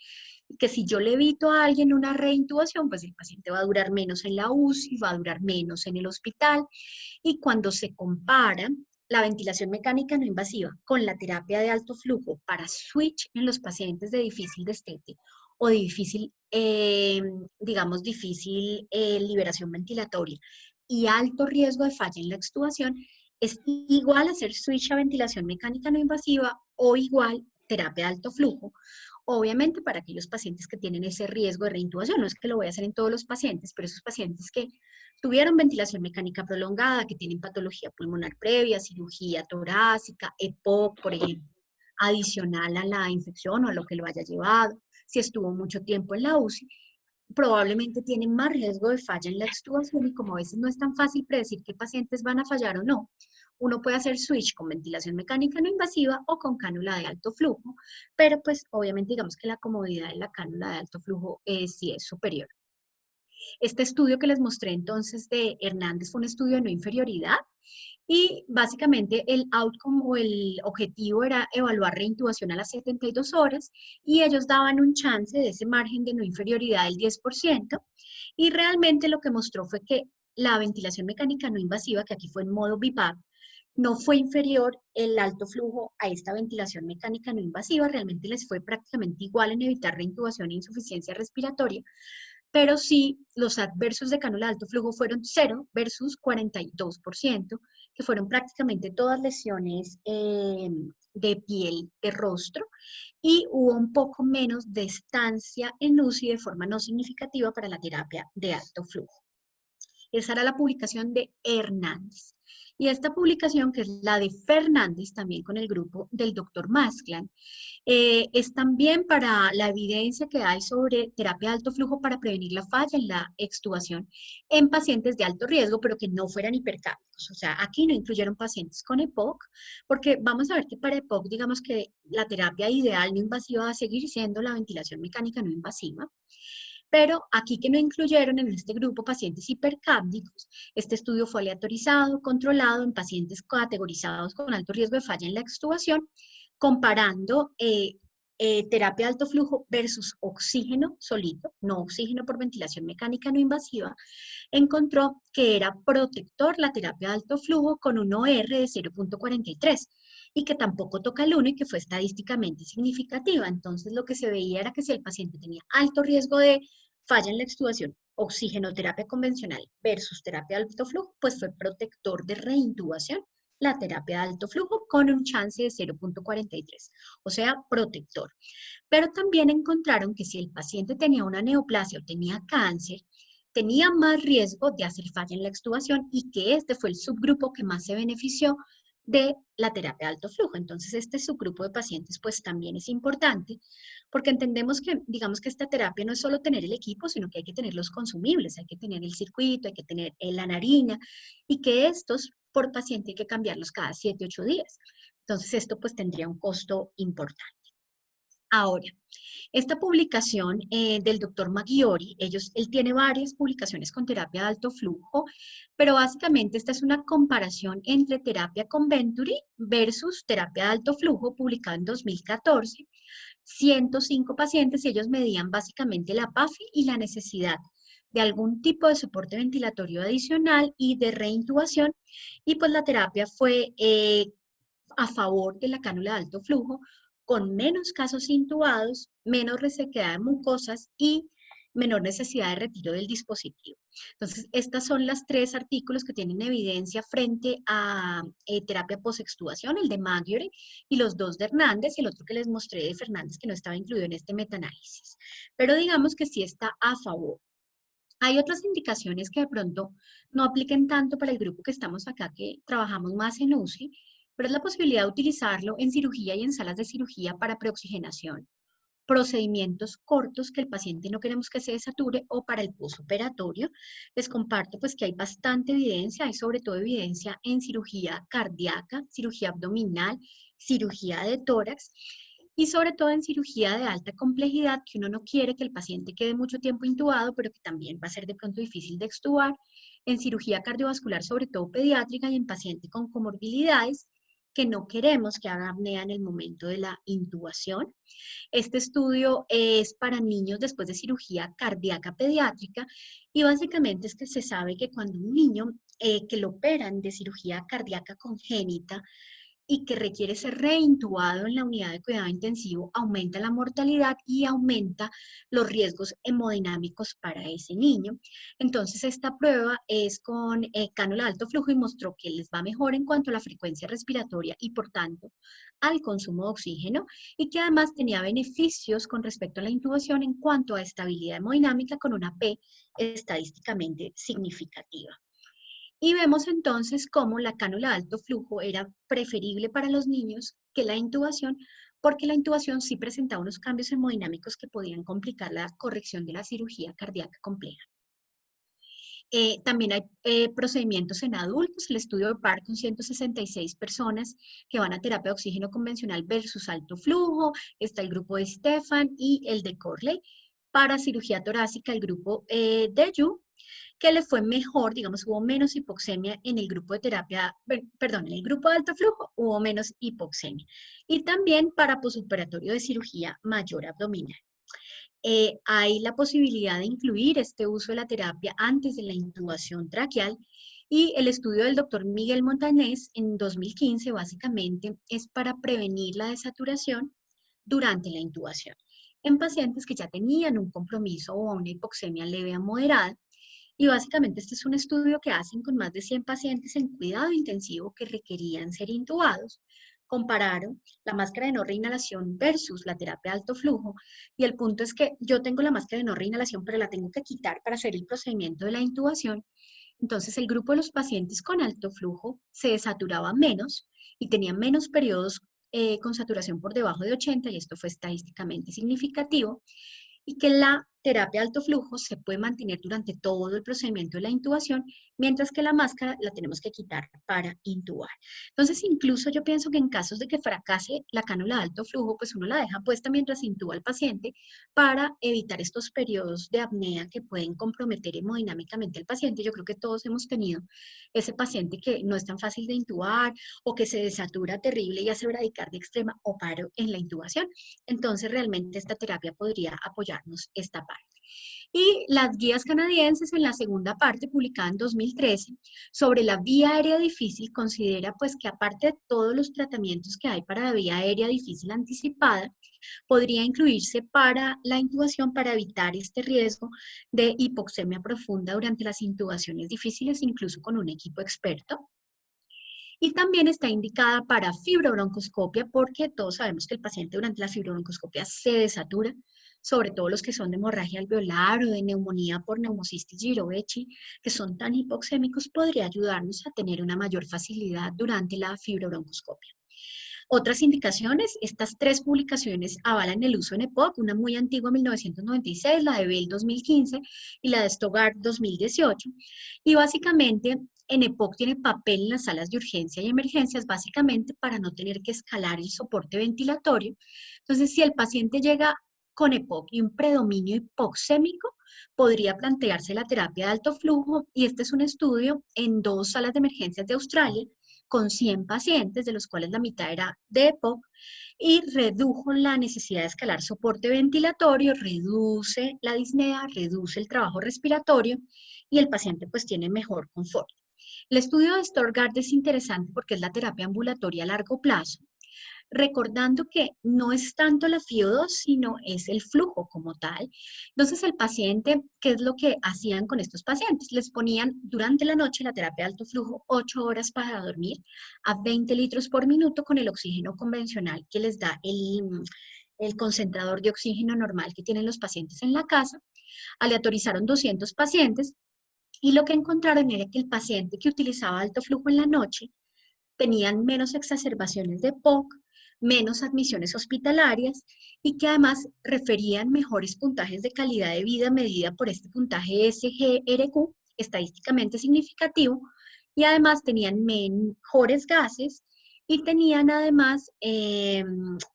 que si yo le evito a alguien una reintubación, pues el paciente va a durar menos en la UCI, va a durar menos en el hospital. Y cuando se compara la ventilación mecánica no invasiva con la terapia de alto flujo para switch en los pacientes de difícil destete o de difícil, digamos, difícil liberación ventilatoria y alto riesgo de falla en la extubación, es igual hacer switch a ventilación mecánica no invasiva o igual terapia de alto flujo. Obviamente para aquellos pacientes que tienen ese riesgo de reintubación, no es que lo voy a hacer en todos los pacientes, pero esos pacientes que tuvieron ventilación mecánica prolongada, que tienen patología pulmonar previa, cirugía torácica, EPOC, por ejemplo, adicional a la infección o a lo que lo haya llevado, si estuvo mucho tiempo en la UCI, probablemente tienen más riesgo de falla en la extubación y como a veces no es tan fácil predecir qué pacientes van a fallar o no, uno puede hacer switch con ventilación mecánica no invasiva o con cánula de alto flujo, pero pues obviamente digamos que la comodidad de la cánula de alto flujo sí es superior. Este estudio que les mostré entonces de Hernández fue un estudio de no inferioridad y básicamente el outcome o el objetivo era evaluar reintubación a las 72 horas y ellos daban un chance de ese margen de no inferioridad del 10% y realmente lo que mostró fue que la ventilación mecánica no invasiva, que aquí fue en modo BiPAP, no fue inferior el alto flujo a esta ventilación mecánica no invasiva, realmente les fue prácticamente igual en evitar reintubación e insuficiencia respiratoria, pero sí los adversos de cánula de alto flujo fueron 0 versus 42%, que fueron prácticamente todas lesiones de piel, de rostro, y hubo un poco menos de estancia en UCI de forma no significativa para la terapia de alto flujo. Esa era la publicación de Hernández. Y esta publicación, que es la de Fernández, también con el grupo del doctor Maskland, es también para la evidencia que hay sobre terapia de alto flujo para prevenir la falla en la extubación en pacientes de alto riesgo, pero que no fueran hipercápnicos. O sea, aquí no incluyeron pacientes con EPOC, porque vamos a ver que para EPOC, digamos que la terapia ideal no invasiva va a seguir siendo la ventilación mecánica no invasiva. Pero aquí que no incluyeron en este grupo pacientes hipercápnicos, este estudio fue aleatorizado, controlado en pacientes categorizados con alto riesgo de falla en la extubación, comparando terapia de alto flujo versus oxígeno solito, no oxígeno por ventilación mecánica no invasiva, encontró que era protector la terapia de alto flujo con un OR de 0.43 y que tampoco toca el 1 y que fue estadísticamente significativa. Entonces lo que se veía era que si el paciente tenía alto riesgo de falla en la extubación, oxigenoterapia convencional versus terapia de alto flujo, pues fue protector de reintubación la terapia de alto flujo con un chance de 0.43, o sea, protector. Pero también encontraron que si el paciente tenía una neoplasia o tenía cáncer, tenía más riesgo de hacer falla en la extubación y que este fue el subgrupo que más se benefició de la terapia de alto flujo. Entonces, este subgrupo de pacientes pues también es importante porque entendemos que, digamos que esta terapia no es solo tener el equipo, sino que hay que tener los consumibles, hay que tener el circuito, hay que tener la narina y que estos por paciente hay que cambiarlos cada 7, 8 días. Entonces, esto pues tendría un costo importante. Ahora, esta publicación del doctor Maggiori, él tiene varias publicaciones con terapia de alto flujo, pero básicamente esta es una comparación entre terapia con Venturi versus terapia de alto flujo, publicada en 2014. 105 pacientes y ellos medían básicamente la PAFI y la necesidad de algún tipo de soporte ventilatorio adicional y de reintubación. Y pues la terapia fue a favor de la cánula de alto flujo, con menos casos intubados, menos resequedad de mucosas y menor necesidad de retiro del dispositivo. Entonces, estas son las 3 artículos que tienen evidencia frente a terapia post-extubación, el de Maggiore y los 2 de Hernández, y el otro que les mostré de Fernández que no estaba incluido en este metaanálisis. Pero digamos que sí está a favor. Hay otras indicaciones que de pronto no apliquen tanto para el grupo que estamos acá, que trabajamos más en UCI, pero es la posibilidad de utilizarlo en cirugía y en salas de cirugía para preoxigenación, procedimientos cortos que el paciente no queremos que se desature o para el postoperatorio. Les comparto pues que hay bastante evidencia, hay sobre todo evidencia en cirugía cardíaca, cirugía abdominal, cirugía de tórax y sobre todo en cirugía de alta complejidad, que uno no quiere que el paciente quede mucho tiempo intubado, pero que también va a ser de pronto difícil de extubar, en cirugía cardiovascular, sobre todo pediátrica y en paciente con comorbilidades, que no queremos que haga apnea en el momento de la intubación. Este estudio es para niños después de cirugía cardíaca pediátrica y básicamente es que se sabe que cuando un niño que lo operan de cirugía cardíaca congénita y que requiere ser reintubado en la unidad de cuidado intensivo, aumenta la mortalidad y aumenta los riesgos hemodinámicos para ese niño. Entonces, esta prueba es con cánula de alto flujo y mostró que les va mejor en cuanto a la frecuencia respiratoria y, por tanto, al consumo de oxígeno, y que además tenía beneficios con respecto a la intubación en cuanto a estabilidad hemodinámica con una P estadísticamente significativa. Y vemos entonces cómo la cánula de alto flujo era preferible para los niños que la intubación, porque la intubación sí presentaba unos cambios hemodinámicos que podían complicar la corrección de la cirugía cardíaca compleja. También hay procedimientos en adultos, el estudio de PAR con 166 personas que van a terapia de oxígeno convencional versus alto flujo, está el grupo de Stefan y el de Corley. Para cirugía torácica, el grupo de Yu, que le fue mejor, digamos, hubo menos hipoxemia en el grupo de terapia, perdón, en el grupo de alto flujo hubo menos hipoxemia. Y también para posoperatorio de cirugía mayor abdominal. Hay la posibilidad de incluir este uso de la terapia antes de la intubación traqueal y el estudio del doctor Miguel Montañez en 2015 básicamente es para prevenir la desaturación durante la intubación en pacientes que ya tenían un compromiso o una hipoxemia leve a moderada. Y básicamente este es un estudio que hacen con más de 100 pacientes en cuidado intensivo que requerían ser intubados. Compararon la máscara de no reinhalación versus la terapia de alto flujo. Y el punto es que yo tengo la máscara de no reinhalación, pero la tengo que quitar para hacer el procedimiento de la intubación. Entonces el grupo de los pacientes con alto flujo se desaturaba menos y tenía menos periodos con saturación por debajo de 80, y esto fue estadísticamente significativo, y que la terapia de alto flujo se puede mantener durante todo el procedimiento de la intubación, mientras que la máscara la tenemos que quitar para intubar. Entonces, incluso yo pienso que en casos de que fracase la cánula de alto flujo, pues uno la deja puesta mientras intuba al paciente para evitar estos periodos de apnea que pueden comprometer hemodinámicamente al paciente. Yo creo que todos hemos tenido ese paciente que no es tan fácil de intubar o que se desatura terrible y hace bradicardia extrema o paro en la intubación. Entonces, realmente esta terapia podría apoyarnos esta parte. Y las guías canadienses en la segunda parte, publicada en 2013, sobre la vía aérea difícil, considera pues que aparte de todos los tratamientos que hay para la vía aérea difícil anticipada, podría incluirse para la intubación para evitar este riesgo de hipoxemia profunda durante las intubaciones difíciles, incluso con un equipo experto. Y también está indicada para fibrobroncoscopia porque todos sabemos que el paciente durante la fibrobroncoscopia se desatura, sobre todo los que son de hemorragia alveolar o de neumonía por neumocistis girovechi, que son tan hipoxémicos, podría ayudarnos a tener una mayor facilidad durante la fibrobroncoscopia. Otras indicaciones, estas tres publicaciones avalan el uso en EPOC, una muy antigua, 1996, la de Bell 2015 y la de Stogart 2018. Y básicamente en EPOC tiene papel en las salas de urgencia y emergencias, básicamente para no tener que escalar el soporte ventilatorio. Entonces, si el paciente llega con EPOC y un predominio hipoxémico, podría plantearse la terapia de alto flujo, y este es un estudio en 2 salas de emergencias de Australia con 100 pacientes, de los cuales la mitad era de EPOC, y redujo la necesidad de escalar soporte ventilatorio, reduce la disnea, reduce el trabajo respiratorio y el paciente pues tiene mejor confort. El estudio de Storgard es interesante porque es la terapia ambulatoria a largo plazo, recordando que no es tanto la FIO2, sino es el flujo como tal. Entonces, el paciente, ¿qué es lo que hacían con estos pacientes? Les ponían durante la noche la terapia de alto flujo, 8 horas para dormir, a 20 litros por minuto con el oxígeno convencional que les da el concentrador de oxígeno normal que tienen los pacientes en la casa. Aleatorizaron 200 pacientes y lo que encontraron era que el paciente que utilizaba alto flujo en la noche tenían menos exacerbaciones de POC, menos admisiones hospitalarias y que además referían mejores puntajes de calidad de vida medida por este puntaje SGRQ, estadísticamente significativo, y además tenían mejores gases y tenían además el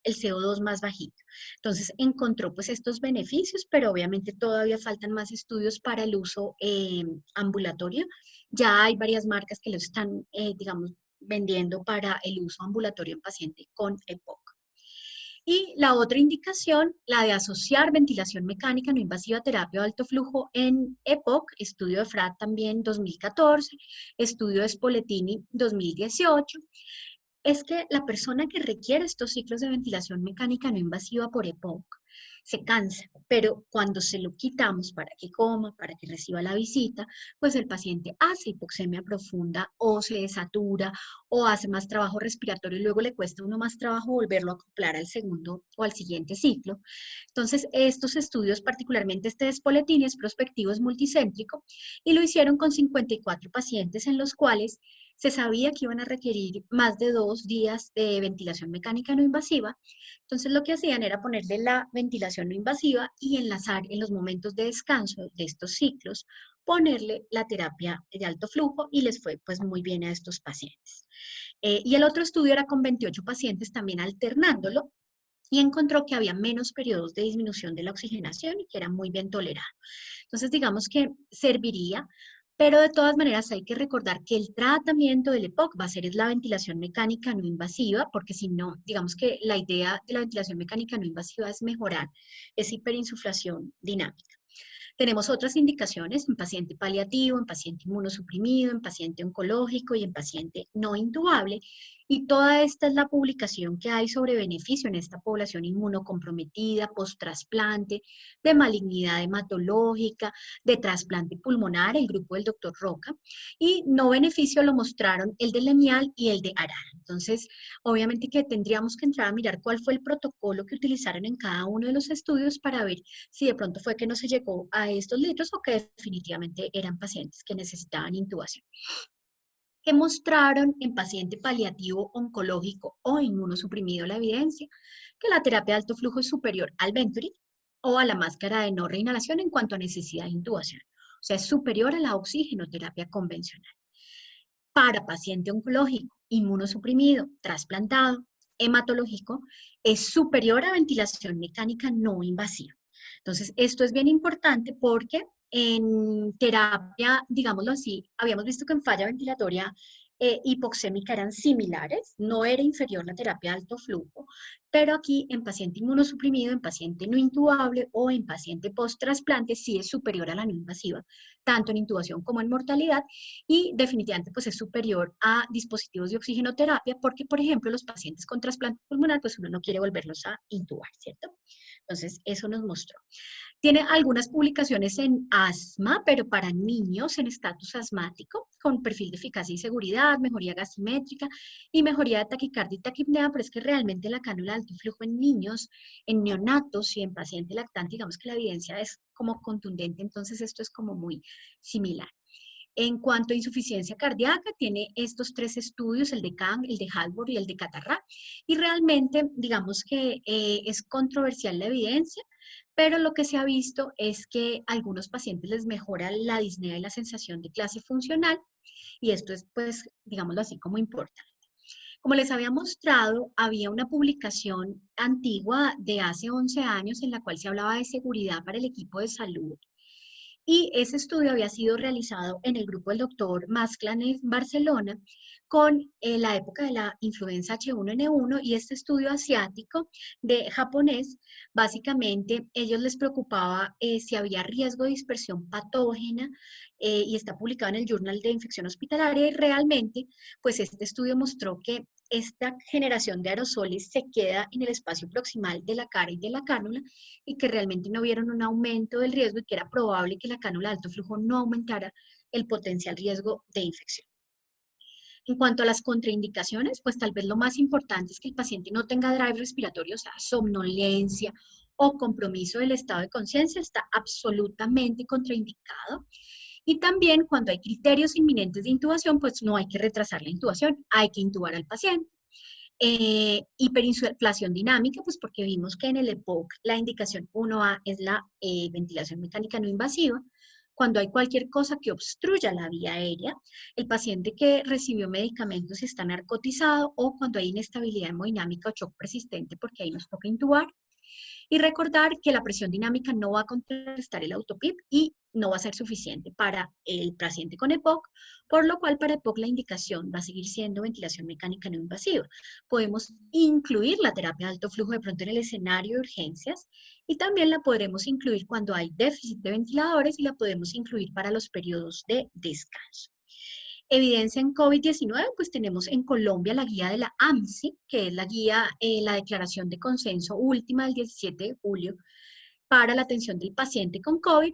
CO2 más bajito. Entonces encontró pues estos beneficios, pero obviamente todavía faltan más estudios para el uso ambulatorio. Ya hay varias marcas que lo están, digamos, vendiendo para el uso ambulatorio en paciente con EPOC. Y la otra indicación, la de asociar ventilación mecánica no invasiva a terapia de alto flujo en EPOC, estudio de FRAD también 2014, estudio de Spoletini 2018, es que la persona que requiere estos ciclos de ventilación mecánica no invasiva por EPOC se cansa, pero cuando se lo quitamos para que coma, para que reciba la visita, pues el paciente hace hipoxemia profunda o se desatura o hace más trabajo respiratorio y luego le cuesta uno más trabajo volverlo a acoplar al segundo o al siguiente ciclo. Entonces, estos estudios, particularmente este de Spoletini, es prospectivo, es multicéntrico, y lo hicieron con 54 pacientes en los cuales se sabía que iban a requerir más de 2 días de ventilación mecánica no invasiva. Entonces lo que hacían era ponerle la ventilación no invasiva y enlazar en los momentos de descanso de estos ciclos, ponerle la terapia de alto flujo y les fue pues muy bien a estos pacientes. Y el otro estudio era con 28 pacientes también alternándolo y encontró que había menos periodos de disminución de la oxigenación y que era muy bien tolerado. Entonces, digamos que serviría, pero de todas maneras hay que recordar que el tratamiento del EPOC va a ser es la ventilación mecánica no invasiva, porque si no, digamos que la idea de la ventilación mecánica no invasiva es mejorar esa hiperinsuflación dinámica. Tenemos otras indicaciones en paciente paliativo, en paciente inmunosuprimido, en paciente oncológico y en paciente no intubable. Y toda esta es la publicación que hay sobre beneficio en esta población inmunocomprometida, post-trasplante, de malignidad hematológica, de trasplante pulmonar, el grupo del doctor Roca. Y no beneficio lo mostraron el de Lemial y el de Arana. Entonces, obviamente que tendríamos que entrar a mirar cuál fue el protocolo que utilizaron en cada uno de los estudios para ver si de pronto fue que no se llegó a estos litros o que definitivamente eran pacientes que necesitaban intubación. Que mostraron en paciente paliativo oncológico o inmunosuprimido la evidencia que la terapia de alto flujo es superior al Venturi o a la máscara de no reinhalación en cuanto a necesidad de intubación. O sea, es superior a la oxigenoterapia convencional. Para paciente oncológico, inmunosuprimido, trasplantado, hematológico, es superior a ventilación mecánica no invasiva. Entonces, esto es bien importante porque en terapia, digámoslo así, habíamos visto que en falla ventilatoria hipoxémica eran similares, no era inferior la terapia de alto flujo, pero aquí en paciente inmunosuprimido, en paciente no intubable o en paciente post-trasplante sí es superior a la no invasiva, tanto en intubación como en mortalidad, y definitivamente pues es superior a dispositivos de oxigenoterapia porque, por ejemplo, los pacientes con trasplante pulmonar, pues uno no quiere volverlos a intubar, ¿cierto? Entonces, eso nos mostró. Tiene algunas publicaciones en asma, pero para niños en estatus asmático, con perfil de eficacia y seguridad, mejoría gasimétrica y mejoría de taquicardia y taquipnea, pero es que realmente la cánula de alto flujo en niños, en neonatos y en paciente lactante, digamos que la evidencia es como contundente, entonces esto es como muy similar. En cuanto a insuficiencia cardíaca, tiene estos 3 estudios, el de Kang, el de Halbor y el de Catarrá, y realmente digamos que es controversial la evidencia, pero lo que se ha visto es que a algunos pacientes les mejora la disnea y la sensación de clase funcional, y esto es, pues, digámoslo así, como importante. Como les había mostrado, había una publicación antigua de hace 11 años en la cual se hablaba de seguridad para el equipo de salud. Y ese estudio había sido realizado en el grupo del doctor Masklan en Barcelona con la época de la influenza H1N1 y este estudio asiático de japonés, básicamente ellos les preocupaba si había riesgo de dispersión patógena y está publicado en el Journal de Infección Hospitalaria y realmente pues este estudio mostró que esta generación de aerosoles se queda en el espacio proximal de la cara y de la cánula y que realmente no vieron un aumento del riesgo y que era probable que la cánula de alto flujo no aumentara el potencial riesgo de infección. En cuanto a las contraindicaciones, pues tal vez lo más importante es que el paciente no tenga drive respiratorio, o sea, somnolencia o compromiso del estado de conciencia, está absolutamente contraindicado. Y también cuando hay criterios inminentes de intubación, pues no hay que retrasar la intubación, hay que intubar al paciente. Hiperinflación dinámica, pues porque vimos que en el EPOC la indicación 1A es la ventilación mecánica no invasiva. Cuando hay cualquier cosa que obstruya la vía aérea, el paciente que recibió medicamentos está narcotizado o cuando hay inestabilidad hemodinámica o shock persistente, porque ahí nos toca intubar. Y recordar que la presión dinámica no va a contrarrestar el autopip y no va a ser suficiente para el paciente con EPOC, por lo cual para EPOC la indicación va a seguir siendo ventilación mecánica no invasiva. Podemos incluir la terapia de alto flujo de pronto en el escenario de urgencias y también la podremos incluir cuando hay déficit de ventiladores y la podemos incluir para los periodos de descanso. Evidencia en COVID-19, pues tenemos en Colombia la guía de la AMSI, que es la guía, la declaración de consenso última del 17 de julio para la atención del paciente con COVID,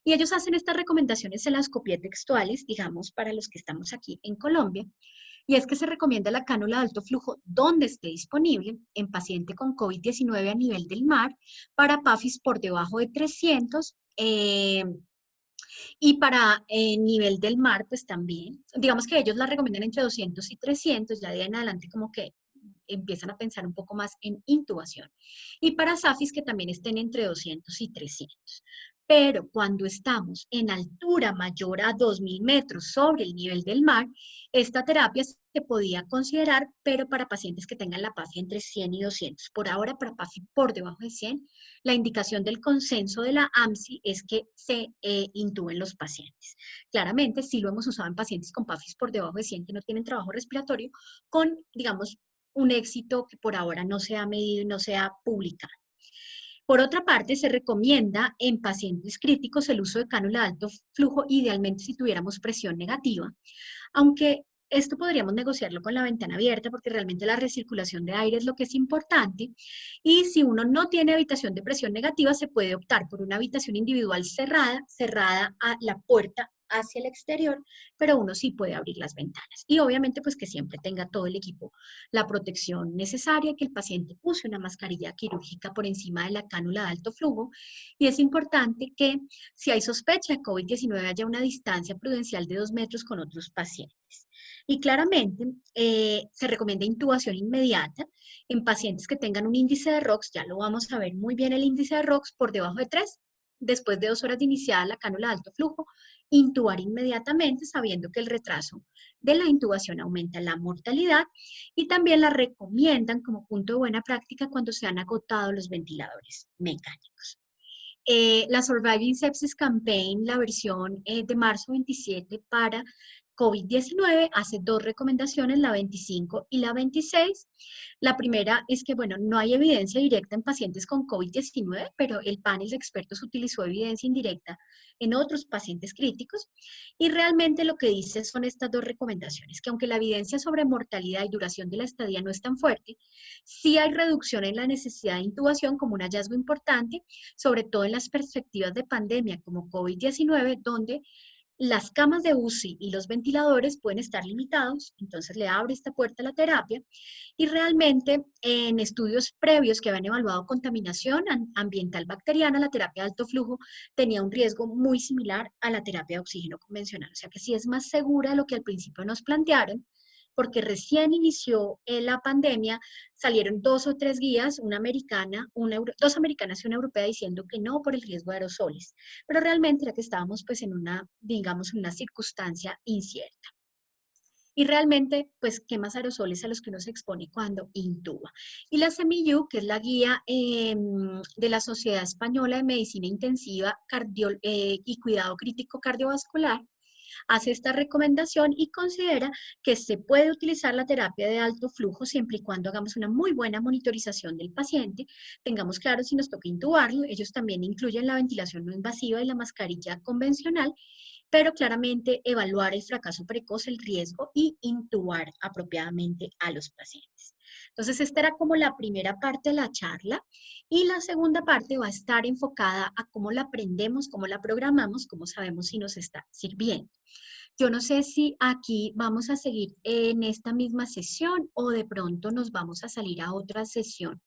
y ellos hacen estas recomendaciones, se las copié textuales, digamos, para los que estamos aquí en Colombia, y es que se recomienda la cánula de alto flujo donde esté disponible en paciente con COVID-19 a nivel del mar, para PAFIs por debajo de 300, y para nivel del mar, pues también, digamos que ellos la recomiendan entre 200 y 300, ya de ahí en adelante como que empiezan a pensar un poco más en intubación. Y para SAFIs que también estén entre 200 y 300. Pero cuando estamos en altura mayor a 2000 metros sobre el nivel del mar, esta terapia se podía considerar, pero para pacientes que tengan la PAFI entre 100 y 200. Por ahora, para PAFI por debajo de 100, la indicación del consenso de la AMSI es que se intuben los pacientes. Claramente, sí lo hemos usado en pacientes con PAFIs por debajo de 100 que no tienen trabajo respiratorio, con, digamos, un éxito que por ahora no se ha medido y no se ha publicado. Por otra parte, se recomienda en pacientes críticos el uso de cánula de alto flujo, idealmente si tuviéramos presión negativa, aunque esto podríamos negociarlo con la ventana abierta porque realmente la recirculación de aire es lo que es importante. Y si uno no tiene habitación de presión negativa, se puede optar por una habitación individual cerrada a la puerta hacia el exterior, pero uno sí puede abrir las ventanas. Y obviamente pues que siempre tenga todo el equipo, la protección necesaria, que el paciente use una mascarilla quirúrgica por encima de la cánula de alto flujo. Y es importante que si hay sospecha de COVID-19 haya una distancia prudencial de 2 metros con otros pacientes. Y claramente se recomienda intubación inmediata en pacientes que tengan un índice de ROX, ya lo vamos a ver muy bien el índice de ROX por debajo de 3, después de 2 horas de iniciada la cánula de alto flujo, intubar inmediatamente sabiendo que el retraso de la intubación aumenta la mortalidad y también la recomiendan como punto de buena práctica cuando se han agotado los ventiladores mecánicos. La Surviving Sepsis Campaign, la versión de marzo 27 para COVID-19, hace dos recomendaciones, la 25 y la 26. La primera es que, bueno, no hay evidencia directa en pacientes con COVID-19, pero el panel de expertos utilizó evidencia indirecta en otros pacientes críticos. Y realmente lo que dice son estas dos recomendaciones, que aunque la evidencia sobre mortalidad y duración de la estadía no es tan fuerte, sí hay reducción en la necesidad de intubación como un hallazgo importante, sobre todo en las perspectivas de pandemia como COVID-19, donde las camas de UCI y los ventiladores pueden estar limitados, entonces le abre esta puerta a la terapia y realmente en estudios previos que habían evaluado contaminación ambiental bacteriana, la terapia de alto flujo tenía un riesgo muy similar a la terapia de oxígeno convencional, o sea que sí es más segura de lo que al principio nos plantearon, porque recién inició la pandemia, salieron 2 o 3 guías, una americana, dos americanas y una europea diciendo que no por el riesgo de aerosoles, pero realmente era que estábamos pues en una, digamos, una circunstancia incierta. Y realmente, pues, ¿qué más aerosoles a los que uno se expone cuando intuba? Y la CEMIU, que es la guía de la Sociedad Española de Medicina Intensiva y Cuidado Crítico Cardiovascular, hace esta recomendación y considera que se puede utilizar la terapia de alto flujo siempre y cuando hagamos una muy buena monitorización del paciente, tengamos claro si nos toca intubarlo, ellos también incluyen la ventilación no invasiva y la mascarilla convencional, pero claramente evaluar el fracaso precoz, el riesgo y intubar apropiadamente a los pacientes. Entonces, esta era como la primera parte de la charla y la segunda parte va a estar enfocada a cómo la aprendemos, cómo la programamos, cómo sabemos si nos está sirviendo. Yo no sé si aquí vamos a seguir en esta misma sesión o de pronto nos vamos a salir a otra sesión.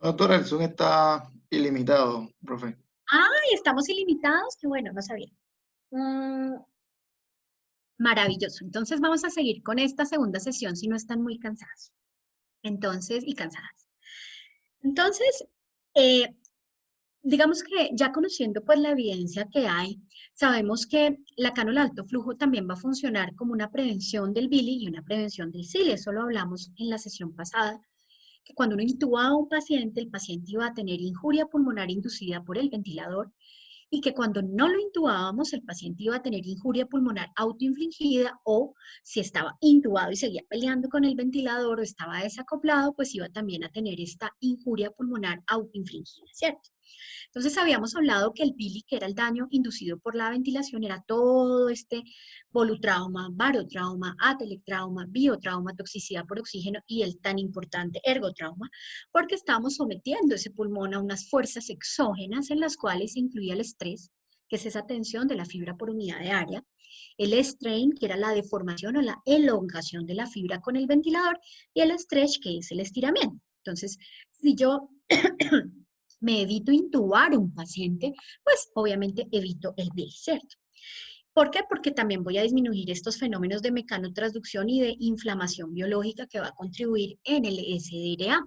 Doctora, el Zoom está ilimitado, profe. ¡Ay, estamos ilimitados! Qué bueno, no sabía. Maravilloso. Entonces vamos a seguir con esta segunda sesión si no están muy cansados. Entonces, y cansadas. Entonces, eh, digamos que ya conociendo pues la evidencia que hay, sabemos que la cánula de alto flujo también va a funcionar como una prevención del Billy y una prevención del SIL. Eso lo hablamos en la sesión pasada, que cuando uno intubaba a un paciente, el paciente iba a tener injuria pulmonar inducida por el ventilador y que cuando no lo intubábamos, el paciente iba a tener injuria pulmonar autoinfligida o si estaba intubado y seguía peleando con el ventilador o estaba desacoplado, pues iba también a tener esta injuria pulmonar autoinfligida, ¿cierto? Entonces habíamos hablado que el PILI, que era el daño inducido por la ventilación, era todo este volutrauma, barotrauma, atelectrauma, biotrauma, toxicidad por oxígeno y el tan importante ergotrauma, porque estábamos sometiendo ese pulmón a unas fuerzas exógenas en las cuales se incluía el estrés, que es esa tensión de la fibra por unidad de área, el strain, que era la deformación o la elongación de la fibra con el ventilador, y el stretch, que es el estiramiento. Entonces, si yo me evito intubar a un paciente, pues obviamente evito el PIL, ¿cierto? ¿Por qué? Porque también voy a disminuir estos fenómenos de mecanotransducción y de inflamación biológica que va a contribuir en el SDRA.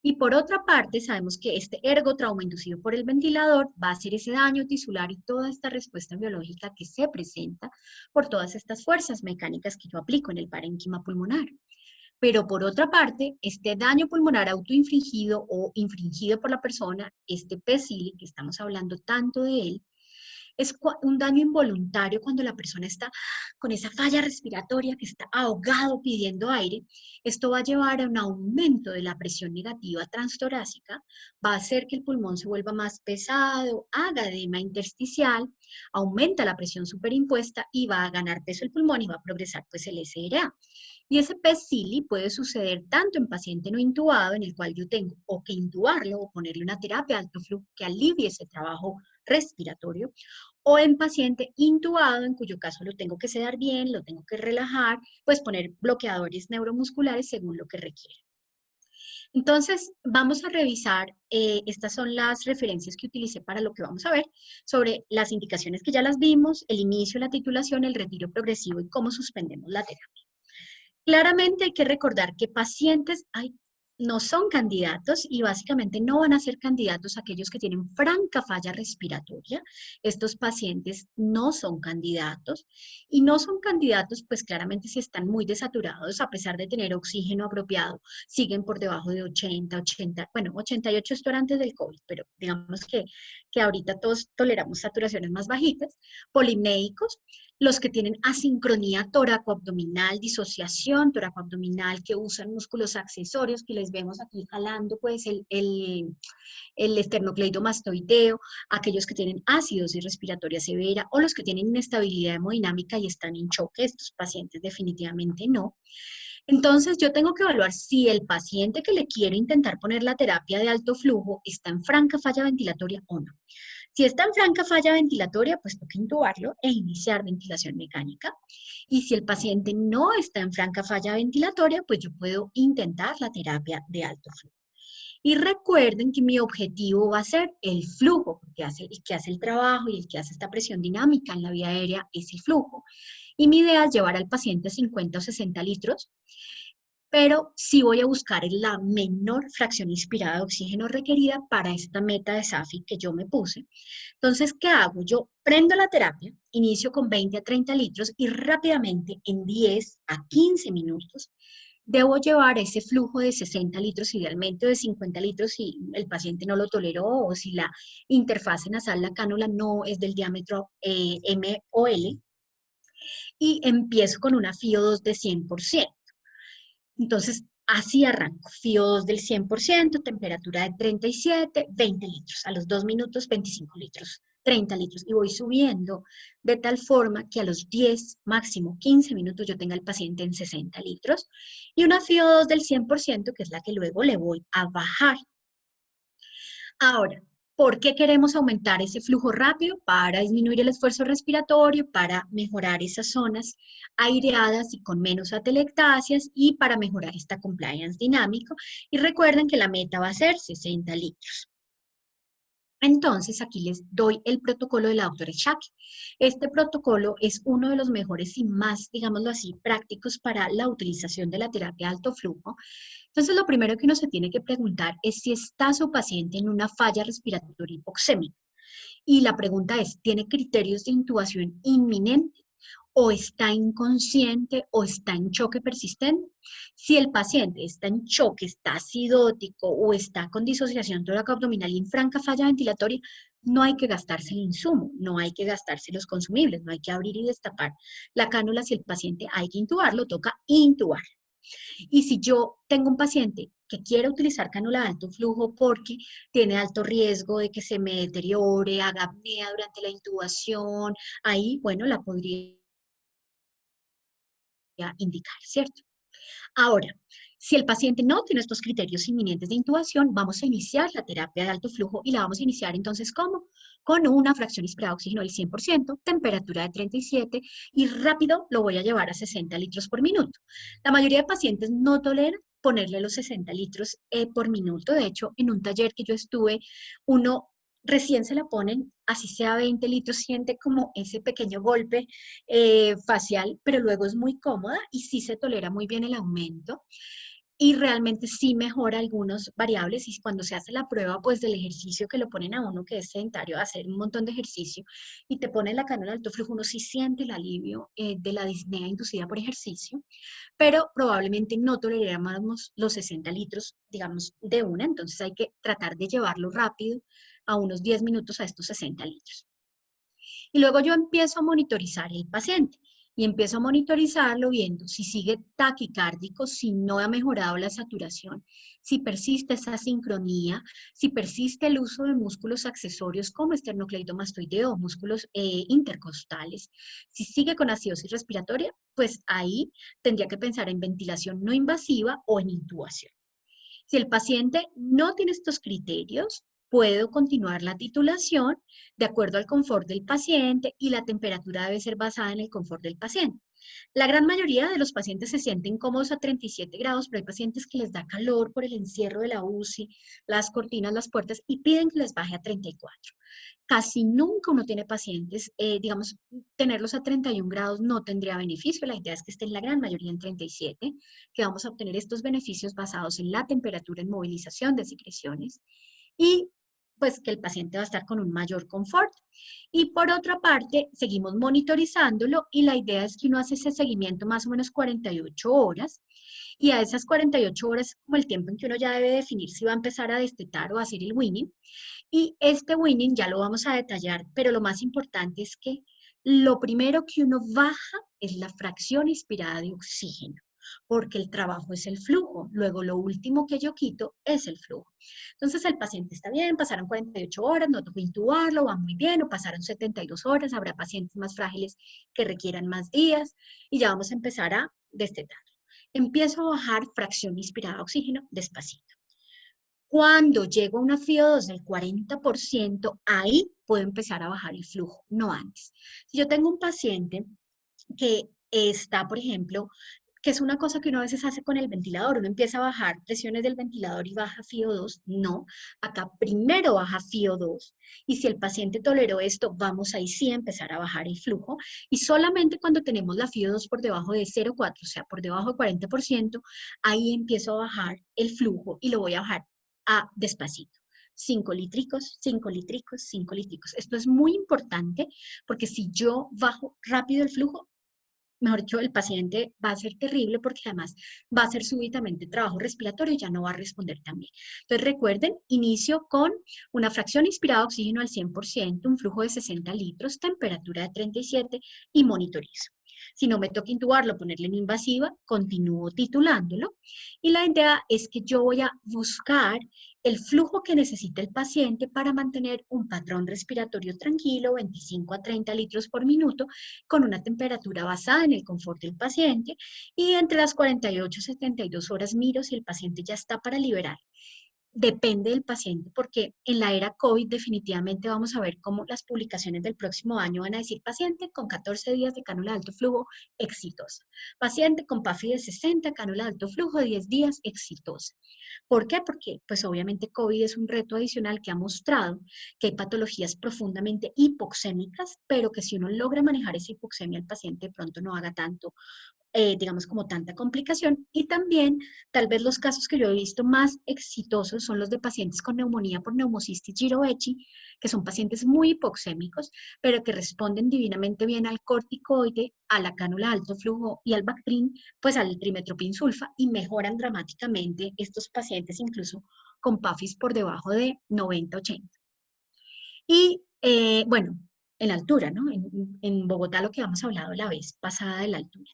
Y por otra parte, sabemos que este ergotrauma inducido por el ventilador va a hacer ese daño tisular y toda esta respuesta biológica que se presenta por todas estas fuerzas mecánicas que yo aplico en el parénquima pulmonar. Pero por otra parte, este daño pulmonar autoinfligido o infringido por la persona, este PESIL, que estamos hablando tanto de él, es un daño involuntario cuando la persona está con esa falla respiratoria, que está ahogado pidiendo aire. Esto va a llevar a un aumento de la presión negativa transtorácica, va a hacer que el pulmón se vuelva más pesado, haga edema intersticial, aumenta la presión superimpuesta y va a ganar peso el pulmón y va a progresar pues el SRA. Y ese PES-CILI puede suceder tanto en paciente no intubado, en el cual yo tengo o que intubarlo o ponerle una terapia de alto flujo que alivie ese trabajo respiratorio, o en paciente intubado, en cuyo caso lo tengo que sedar bien, lo tengo que relajar, pues poner bloqueadores neuromusculares según lo que requiera. Entonces, vamos a revisar, estas son las referencias que utilicé para lo que vamos a ver, sobre las indicaciones que ya las vimos, el inicio, la titulación, el retiro progresivo y cómo suspendemos la terapia. Claramente hay que recordar que pacientes no son candidatos y básicamente no van a ser candidatos aquellos que tienen franca falla respiratoria. Estos pacientes no son candidatos y no son candidatos pues claramente si están muy desaturados a pesar de tener oxígeno apropiado, siguen por debajo de 80, bueno, 88 esto era antes del COVID, pero digamos que ahorita todos toleramos saturaciones más bajitas, polimnéicos, los que tienen asincronía toracoabdominal, disociación toracoabdominal, que usan músculos accesorios, que les vemos aquí jalando pues el esternocleidomastoideo, aquellos que tienen acidosis respiratoria severa o los que tienen inestabilidad hemodinámica y están en choque, estos pacientes definitivamente no. Entonces, yo tengo que evaluar si el paciente que le quiero intentar poner la terapia de alto flujo está en franca falla ventilatoria o no. Si está en franca falla ventilatoria, pues toca intubarlo e iniciar ventilación mecánica. Y si el paciente no está en franca falla ventilatoria, pues yo puedo intentar la terapia de alto flujo. Y recuerden que mi objetivo va a ser el flujo, porque el que hace el trabajo y el que hace esta presión dinámica en la vía aérea es el flujo. Y mi idea es llevar al paciente a 50 o 60 litros, pero sí voy a buscar la menor fracción inspirada de oxígeno requerida para esta meta de SAFI que yo me puse. Entonces, ¿qué hago? Yo prendo la terapia, inicio con 20 a 30 litros y rápidamente en 10 a 15 minutos debo llevar ese flujo de 60 litros, idealmente de 50 litros si el paciente no lo toleró o si la interfase nasal, la cánula no es del diámetro M o L, y empiezo con una FIO2 de 100%. Entonces, así arranco. FIO2 del 100%, temperatura de 37, 20 litros. A los 2 minutos, 25 litros, 30 litros. Y voy subiendo de tal forma que a los 10, máximo 15 minutos, yo tenga el paciente en 60 litros. Y una FIO2 del 100%, que es la que luego le voy a bajar. Ahora, ¿por qué queremos aumentar ese flujo rápido? Para disminuir el esfuerzo respiratorio, para mejorar esas zonas aireadas y con menos atelectasias y para mejorar esta compliance dinámico. Y recuerden que la meta va a ser 60 litros. Entonces, aquí les doy el protocolo de la doctora Shaki. Este protocolo es uno de los mejores y más, digámoslo así, prácticos para la utilización de la terapia de alto flujo. Entonces, lo primero que uno se tiene que preguntar es si está su paciente en una falla respiratoria hipoxémica. Y la pregunta es, ¿tiene criterios de intubación inminente o está inconsciente o está en choque persistente. Si el paciente está en choque, está acidótico o está con disociación toracoabdominal y en franca falla ventilatoria, no hay que gastarse el insumo, no hay que gastarse los consumibles, no hay que abrir y destapar la cánula. Si el paciente hay que intubarlo, toca intubar. Y si yo tengo un paciente que quiere utilizar cánula de alto flujo porque tiene alto riesgo de que se me deteriore, haga apnea durante la intubación, ahí, bueno, la podría indicar, ¿cierto? Ahora, si el paciente no tiene estos criterios inminentes de intubación, vamos a iniciar la terapia de alto flujo y la vamos a iniciar entonces ¿cómo? Con una fracción inspirada de oxígeno del 100%, temperatura de 37 y rápido lo voy a llevar a 60 litros por minuto. La mayoría de pacientes no toleran ponerle los 60 litros por minuto. De hecho, en un taller que yo estuve, uno recién se la ponen, así sea 20 litros, siente como ese pequeño golpe facial, pero luego es muy cómoda y sí se tolera muy bien el aumento y realmente sí mejora algunos variables y cuando se hace la prueba pues del ejercicio que lo ponen a uno que es sedentario a hacer un montón de ejercicio y te ponen la cánula de alto flujo, uno sí siente el alivio de la disnea inducida por ejercicio, pero probablemente no toleramos los 60 litros, digamos, de una, entonces hay que tratar de llevarlo rápido a unos 10 minutos a estos 60 litros. Y luego yo empiezo a monitorizar el paciente y empiezo a monitorizarlo viendo si sigue taquicárdico, si no ha mejorado la saturación, si persiste esa sincronía, si persiste el uso de músculos accesorios como esternocleidomastoideo o músculos intercostales, si sigue con acidosis respiratoria, pues ahí tendría que pensar en ventilación no invasiva o en intubación. Si el paciente no tiene estos criterios, puedo continuar la titulación de acuerdo al confort del paciente y la temperatura debe ser basada en el confort del paciente. La gran mayoría de los pacientes se sienten cómodos a 37 grados, pero hay pacientes que les da calor por el encierro de la UCI, las cortinas, las puertas y piden que les baje a 34. Casi nunca uno tiene pacientes, digamos, tenerlos a 31 grados no tendría beneficio. La idea es que esté en la gran mayoría en 37, que vamos a obtener estos beneficios basados en la temperatura, en movilización de secreciones y pues que el paciente va a estar con un mayor confort. Y por otra parte, seguimos monitorizándolo y la idea es que uno hace ese seguimiento más o menos 48 horas y a esas 48 horas es como el tiempo en que uno ya debe definir si va a empezar a destetar o a hacer el winning. Y este winning ya lo vamos a detallar, pero lo más importante es que lo primero que uno baja es la fracción inspirada de oxígeno, porque el trabajo es el flujo. Luego lo último que yo quito es el flujo. Entonces el paciente está bien, pasaron 48 horas, no tocó intubarlo, va muy bien, o pasaron 72 horas, habrá pacientes más frágiles que requieran más días y ya vamos a empezar a destetar. Empiezo a bajar fracción inspirada de oxígeno despacito. Cuando llego a una FIO2 del 40%, ahí puedo empezar a bajar el flujo, no antes. Si yo tengo un paciente que está, por ejemplo, que es una cosa que uno a veces hace con el ventilador, uno empieza a bajar presiones del ventilador y baja FIO2, no, acá primero baja FIO2 y si el paciente toleró esto, vamos ahí sí a empezar a bajar el flujo y solamente cuando tenemos la FIO2 por debajo de 0,4, o sea, por debajo del 40%, ahí empiezo a bajar el flujo y lo voy a bajar a despacito. 5 litricos, 5 litricos, 5 litricos. Esto es muy importante porque si yo bajo rápido el flujo, mejor dicho, el paciente va a ser terrible porque además va a hacer súbitamente trabajo respiratorio y ya no va a responder tan bien. Entonces recuerden, inicio con una fracción inspirada de oxígeno al 100%, un flujo de 60 litros, temperatura de 37 y monitorizo. Si no me toca intubarlo, ponerle en invasiva, continúo titulándolo. Y la idea es que yo voy a buscar el flujo que necesita el paciente para mantener un patrón respiratorio tranquilo, 25 a 30 litros por minuto, con una temperatura basada en el confort del paciente y entre las 48 y 72 horas miro si el paciente ya está para liberar. Depende del paciente, porque en la era COVID definitivamente vamos a ver cómo las publicaciones del próximo año van a decir paciente con 14 días de cánula de alto flujo exitosa, paciente con PAFI de 60, cánula de alto flujo 10 días exitosa. ¿Por qué? Porque pues obviamente COVID es un reto adicional que ha mostrado que hay patologías profundamente hipoxémicas, pero que si uno logra manejar esa hipoxemia, el paciente de pronto no haga tanto digamos, como tanta complicación. Y también, tal vez los casos que yo he visto más exitosos son los de pacientes con neumonía por neumocistis girovechi, que son pacientes muy hipoxémicos, pero que responden divinamente bien al corticoide, a la cánula alto flujo y al Bactrim, pues al trimestoprim sulfa, y mejoran dramáticamente estos pacientes incluso con PAFIs por debajo de 90-80. Y bueno, en la altura, ¿no? En Bogotá lo que habíamos hablado la vez pasada de la altura.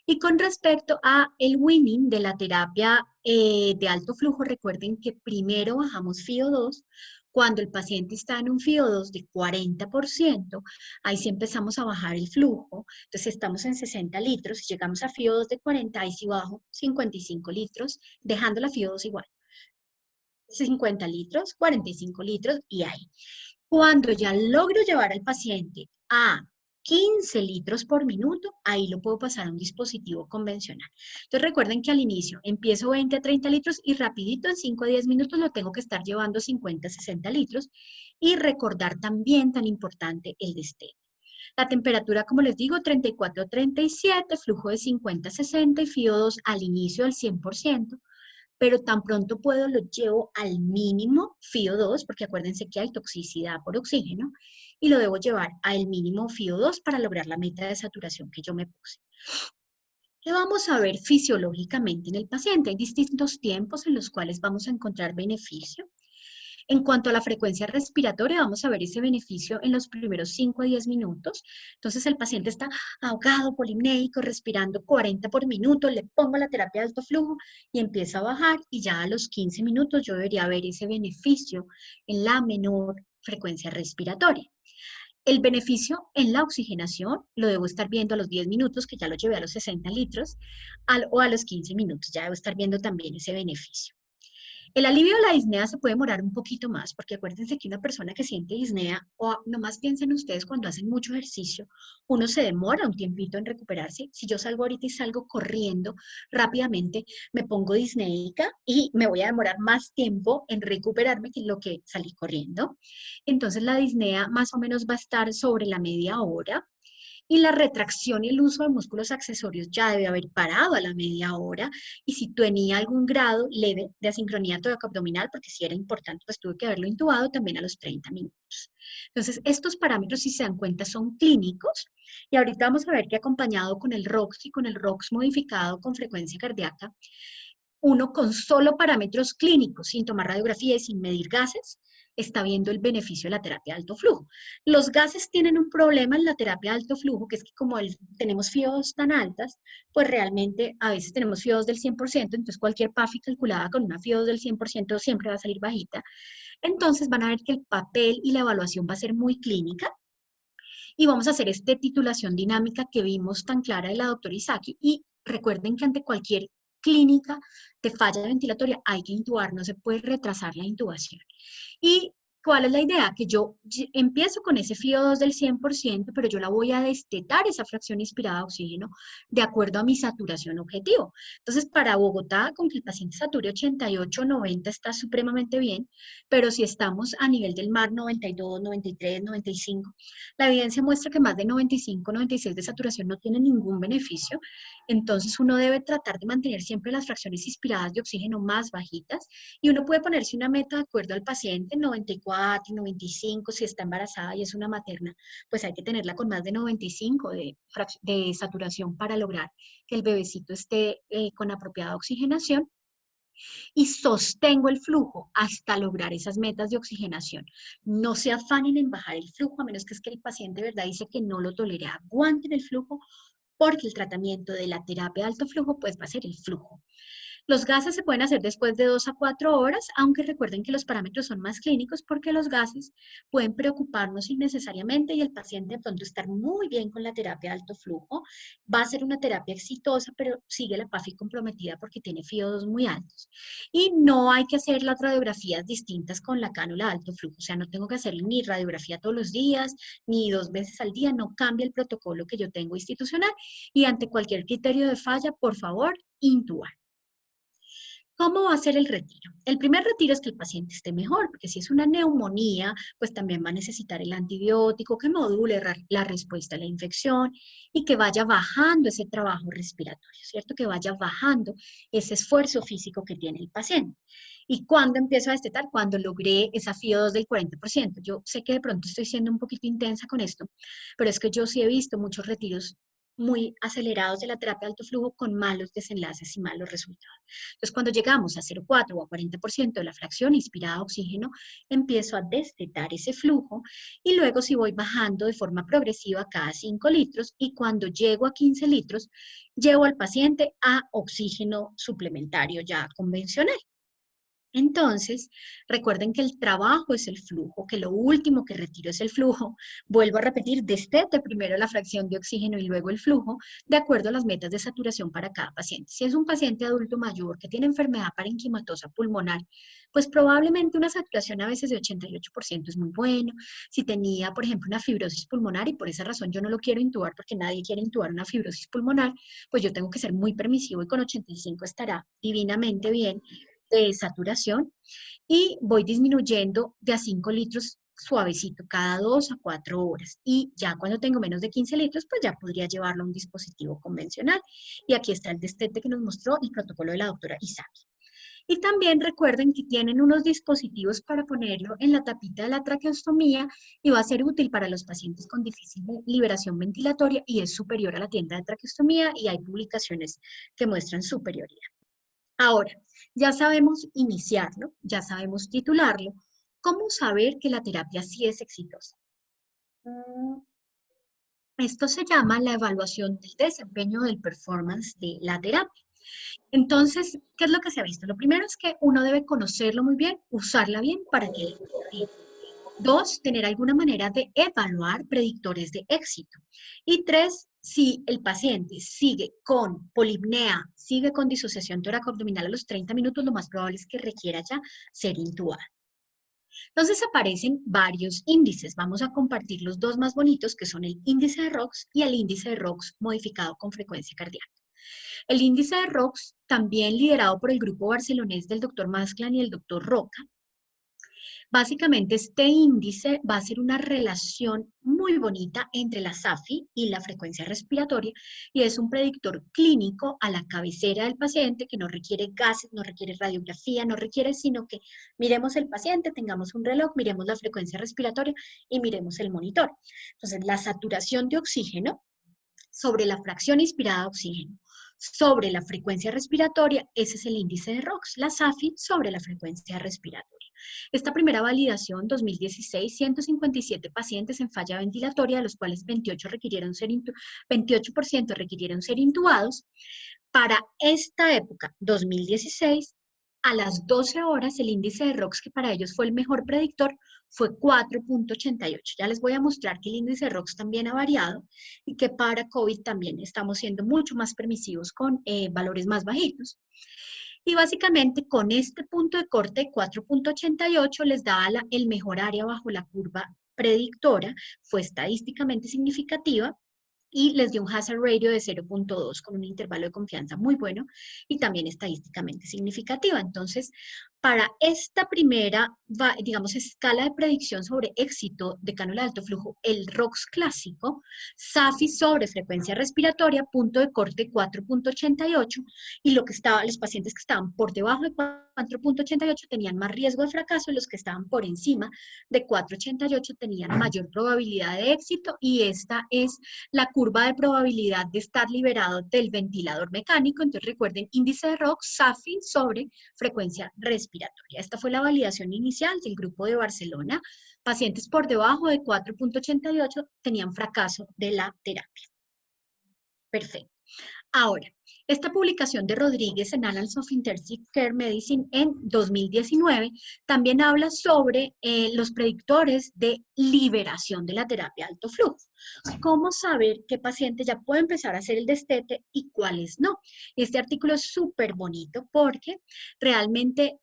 Y con respecto a el winning de la terapia de alto flujo, recuerden que primero bajamos FIO2. Cuando el paciente está en un FIO2 de 40%, ahí sí empezamos a bajar el flujo. Entonces estamos en 60 litros, si llegamos a FIO2 de 40, ahí sí bajo 55 litros, dejando la FIO2 igual. 50 litros, 45 litros y ahí. Cuando ya logro llevar al paciente a 15 litros por minuto, ahí lo puedo pasar a un dispositivo convencional. Entonces recuerden que al inicio empiezo 20 a 30 litros y rapidito en 5 a 10 minutos lo tengo que estar llevando 50 a 60 litros y recordar también tan importante el destete. La temperatura, como les digo, 34 a 37, flujo de 50 a 60 y FIO2 al inicio al 100%, pero tan pronto puedo lo llevo al mínimo FIO2, porque acuérdense que hay toxicidad por oxígeno, y lo debo llevar al mínimo FIO2 para lograr la meta de saturación que yo me puse. ¿Qué vamos a ver fisiológicamente en el paciente? Hay distintos tiempos en los cuales vamos a encontrar beneficio. En cuanto a la frecuencia respiratoria, vamos a ver ese beneficio en los primeros 5 a 10 minutos. Entonces, el paciente está ahogado, polimnéico, respirando 40 por minuto, le pongo la terapia de alto flujo y empieza a bajar y ya a los 15 minutos yo debería ver ese beneficio en la menor frecuencia respiratoria. El beneficio en la oxigenación lo debo estar viendo a los 10 minutos, que ya lo llevé a los 60 litros, o a los 15 minutos, ya debo estar viendo también ese beneficio. El alivio de la disnea se puede demorar un poquito más, porque acuérdense que una persona que siente disnea, o nomás piensen ustedes cuando hacen mucho ejercicio, uno se demora un tiempito en recuperarse. Si yo salgo ahorita y salgo corriendo rápidamente, me pongo disneica y me voy a demorar más tiempo en recuperarme que lo que salí corriendo. Entonces la disnea más o menos va a estar sobre la media hora. Y la retracción y el uso de músculos accesorios ya debe haber parado a la media hora. Y si tenía algún grado leve de asincronía toracoabdominal, porque si era importante, pues tuve que haberlo intubado también a los 30 minutos. Entonces, estos parámetros, si se dan cuenta, son clínicos. Y ahorita vamos a ver que acompañado con el ROX y con el ROX modificado con frecuencia cardíaca, uno con solo parámetros clínicos, sin tomar radiografía y sin medir gases, está viendo el beneficio de la terapia de alto flujo. Los gases tienen un problema en la terapia de alto flujo, que es que como tenemos FIO2 tan altas, pues realmente a veces tenemos FIO2 del 100%, entonces cualquier PAFI calculada con una FIO2 del 100% siempre va a salir bajita. Entonces van a ver que el papel y la evaluación va a ser muy clínica, y vamos a hacer esta titulación dinámica que vimos tan clara de la doctora Isaki. Y recuerden que ante cualquier clínica de falla ventilatoria hay que intubar, no se puede retrasar la intubación. ¿Y cuál es la idea? Que yo empiezo con ese FIO2 del 100%, pero yo la voy a destetar esa fracción inspirada de oxígeno de acuerdo a mi saturación objetivo. Entonces, para Bogotá, con que el paciente sature 88, 90 está supremamente bien, pero si estamos a nivel del mar 92, 93, 95, la evidencia muestra que más de 95, 96 de saturación no tiene ningún beneficio. Entonces, uno debe tratar de mantener siempre las fracciones inspiradas de oxígeno más bajitas y uno puede ponerse una meta de acuerdo al paciente, 94, 95, si está embarazada y es una materna, pues hay que tenerla con más de 95 de saturación para lograr que el bebecito esté con apropiada oxigenación, y sostengo el flujo hasta lograr esas metas de oxigenación. No se afanen en bajar el flujo, a menos que es que el paciente de verdad dice que no lo tolere. Aguanten el flujo, porque el tratamiento de la terapia de alto flujo pues va a ser el flujo. Los gases se pueden hacer después de 2 a 4 horas, aunque recuerden que los parámetros son más clínicos porque los gases pueden preocuparnos innecesariamente y el paciente de pronto estar muy bien con la terapia de alto flujo. Va a ser una terapia exitosa, pero sigue la PAFI comprometida porque tiene FIO2 muy altos. Y no hay que hacer las radiografías distintas con la cánula de alto flujo. O sea, no tengo que hacer ni radiografía todos los días, ni 2 veces al día. No cambia el protocolo que yo tengo institucional. Y ante cualquier criterio de falla, por favor, intubar. ¿Cómo va a ser el retiro? El primer retiro es que el paciente esté mejor, porque si es una neumonía, pues también va a necesitar el antibiótico que module la respuesta a la infección y que vaya bajando ese trabajo respiratorio, ¿cierto? Que vaya bajando ese esfuerzo físico que tiene el paciente. ¿Y cuándo empiezo a destetar? Cuando logré esa FIO2 del 40%. Yo sé que de pronto estoy siendo un poquito intensa con esto, pero es que yo sí he visto muchos retiros muy acelerados de la terapia de alto flujo con malos desenlaces y malos resultados. Entonces, cuando llegamos a 0,4 o a 40% de la fracción inspirada a oxígeno, empiezo a destetar ese flujo y luego si voy bajando de forma progresiva cada 5 litros y cuando llego a 15 litros, llevo al paciente a oxígeno suplementario ya convencional. Entonces, recuerden que el trabajo es el flujo, que lo último que retiro es el flujo. Vuelvo a repetir, destete primero la fracción de oxígeno y luego el flujo, de acuerdo a las metas de saturación para cada paciente. Si es un paciente adulto mayor que tiene enfermedad parenquimatosa pulmonar, pues probablemente una saturación a veces de 88% es muy bueno. Si tenía, por ejemplo, una fibrosis pulmonar y por esa razón yo no lo quiero intubar porque nadie quiere intubar una fibrosis pulmonar, pues yo tengo que ser muy permisivo y con 85 estará divinamente bien de saturación y voy disminuyendo de a 5 litros suavecito cada 2 a 4 horas. Y ya cuando tengo menos de 15 litros, pues ya podría llevarlo a un dispositivo convencional. Y aquí está el destete que nos mostró el protocolo de la doctora Isaki. Y también recuerden que tienen unos dispositivos para ponerlo en la tapita de la traqueostomía y va a ser útil para los pacientes con difícil liberación ventilatoria y es superior a la tienda de traqueostomía y hay publicaciones que muestran superioridad. Ahora, ya sabemos iniciarlo, ya sabemos titularlo. ¿Cómo saber que la terapia sí es exitosa? Mm, Esto se llama la evaluación del desempeño del performance de la terapia. Entonces, ¿qué es lo que se ha visto? Lo primero es que uno debe conocerlo muy bien, usarla bien para que le vaya bien. Dos, tener alguna manera de evaluar predictores de éxito. Y tres, si el paciente sigue con polipnea, sigue con disociación toracoabdominal a los 30 minutos, lo más probable es que requiera ya ser intubado. Entonces aparecen varios índices. Vamos a compartir los dos más bonitos, que son el índice de ROX y el índice de ROX modificado con frecuencia cardíaca. El índice de ROX, también liderado por el grupo barcelonés del doctor Masclan y el doctor Roca, básicamente, este índice va a ser una relación muy bonita entre la SAFI y la frecuencia respiratoria y es un predictor clínico a la cabecera del paciente que no requiere gases, no requiere radiografía, no requiere sino que miremos el paciente, tengamos un reloj, miremos la frecuencia respiratoria y miremos el monitor. Entonces, la saturación de oxígeno sobre la fracción inspirada de oxígeno, sobre la frecuencia respiratoria, ese es el índice de ROX, la SAFI sobre la frecuencia respiratoria. Esta primera validación, 2016, 157 pacientes en falla ventilatoria, de los cuales 28% requirieron ser intubados. Para esta época, 2016, a las 12 horas, el índice de ROX, que para ellos fue el mejor predictor, fue 4,88. Ya les voy a mostrar que el índice de ROX también ha variado y que para COVID también estamos siendo mucho más permisivos con valores más bajitos. Y básicamente con este punto de corte de 4,88 les daba el mejor área bajo la curva predictora, fue estadísticamente significativa y les dio un hazard ratio de 0,2 con un intervalo de confianza muy bueno y también estadísticamente significativa. Entonces, para esta primera, digamos, escala de predicción sobre éxito de cánula de alto flujo, el ROX clásico, SAFI sobre frecuencia respiratoria, punto de corte 4,88 y los pacientes que estaban por debajo de 4,88 tenían más riesgo de fracaso y los que estaban por encima de 4,88 tenían mayor probabilidad de éxito y esta es la curva de probabilidad de estar liberado del ventilador mecánico. Entonces recuerden, índice de ROX, SAFI sobre frecuencia respiratoria. Esta fue la validación inicial del grupo de Barcelona. Pacientes por debajo de 4,88 tenían fracaso de la terapia. Perfecto. Ahora, esta publicación de Rodríguez en Annals of Intensive Care Medicine en 2019 también habla sobre los predictores de liberación de la terapia de alto flujo. ¿Cómo saber qué paciente ya puede empezar a hacer el destete y cuáles no? Este artículo es súper bonito porque realmente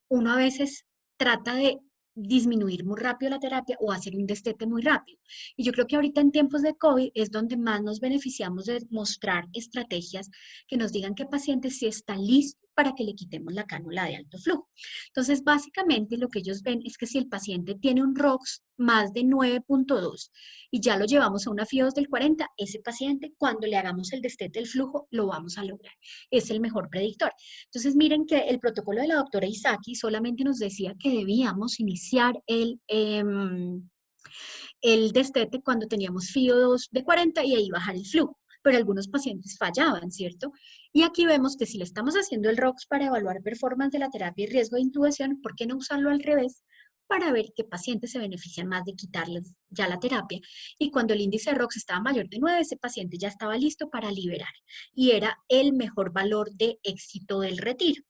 uno a veces trata de disminuir muy rápido la terapia o hacer un destete muy rápido. Y yo creo que ahorita en tiempos de COVID es donde más nos beneficiamos de mostrar estrategias que nos digan qué paciente sí está listo para que le quitemos la cánula de alto flujo. Entonces, básicamente lo que ellos ven es que si el paciente tiene un ROX más de 9.2 y ya lo llevamos a una FIOS del 40, ese paciente, cuando le hagamos el destete del flujo, lo vamos a lograr. Es el mejor predictor. Entonces, miren que el protocolo de la doctora Isaki solamente nos decía que debíamos iniciar el destete cuando teníamos FIO2 de 40 y ahí bajar el flujo, pero algunos pacientes fallaban, ¿cierto? Y aquí vemos que si le estamos haciendo el ROX para evaluar performance de la terapia y riesgo de intubación, ¿por qué no usarlo al revés? Para ver qué pacientes se benefician más de quitarles ya la terapia. Y cuando el índice de ROX estaba mayor de 9, ese paciente ya estaba listo para liberar. Y era el mejor valor de éxito del retiro.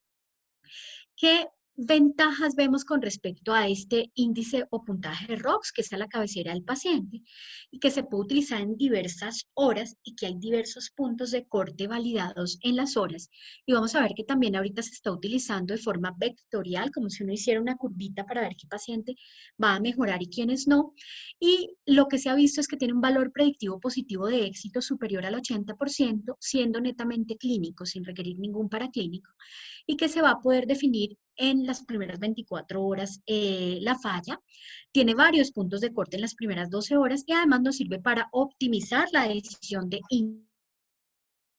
¿Qué ventajas vemos con respecto a este índice o puntaje de ROX, que está a la cabecera del paciente y que se puede utilizar en diversas horas y que hay diversos puntos de corte validados en las horas? Y vamos a ver que también ahorita se está utilizando de forma vectorial, como si uno hiciera una curvita para ver qué paciente va a mejorar y quiénes no. Y lo que se ha visto es que tiene un valor predictivo positivo de éxito superior al 80%, siendo netamente clínico, sin requerir ningún paraclínico, y que se va a poder definir en las primeras 24 horas la falla. Tiene varios puntos de corte en las primeras 12 horas y además nos sirve para optimizar la decisión de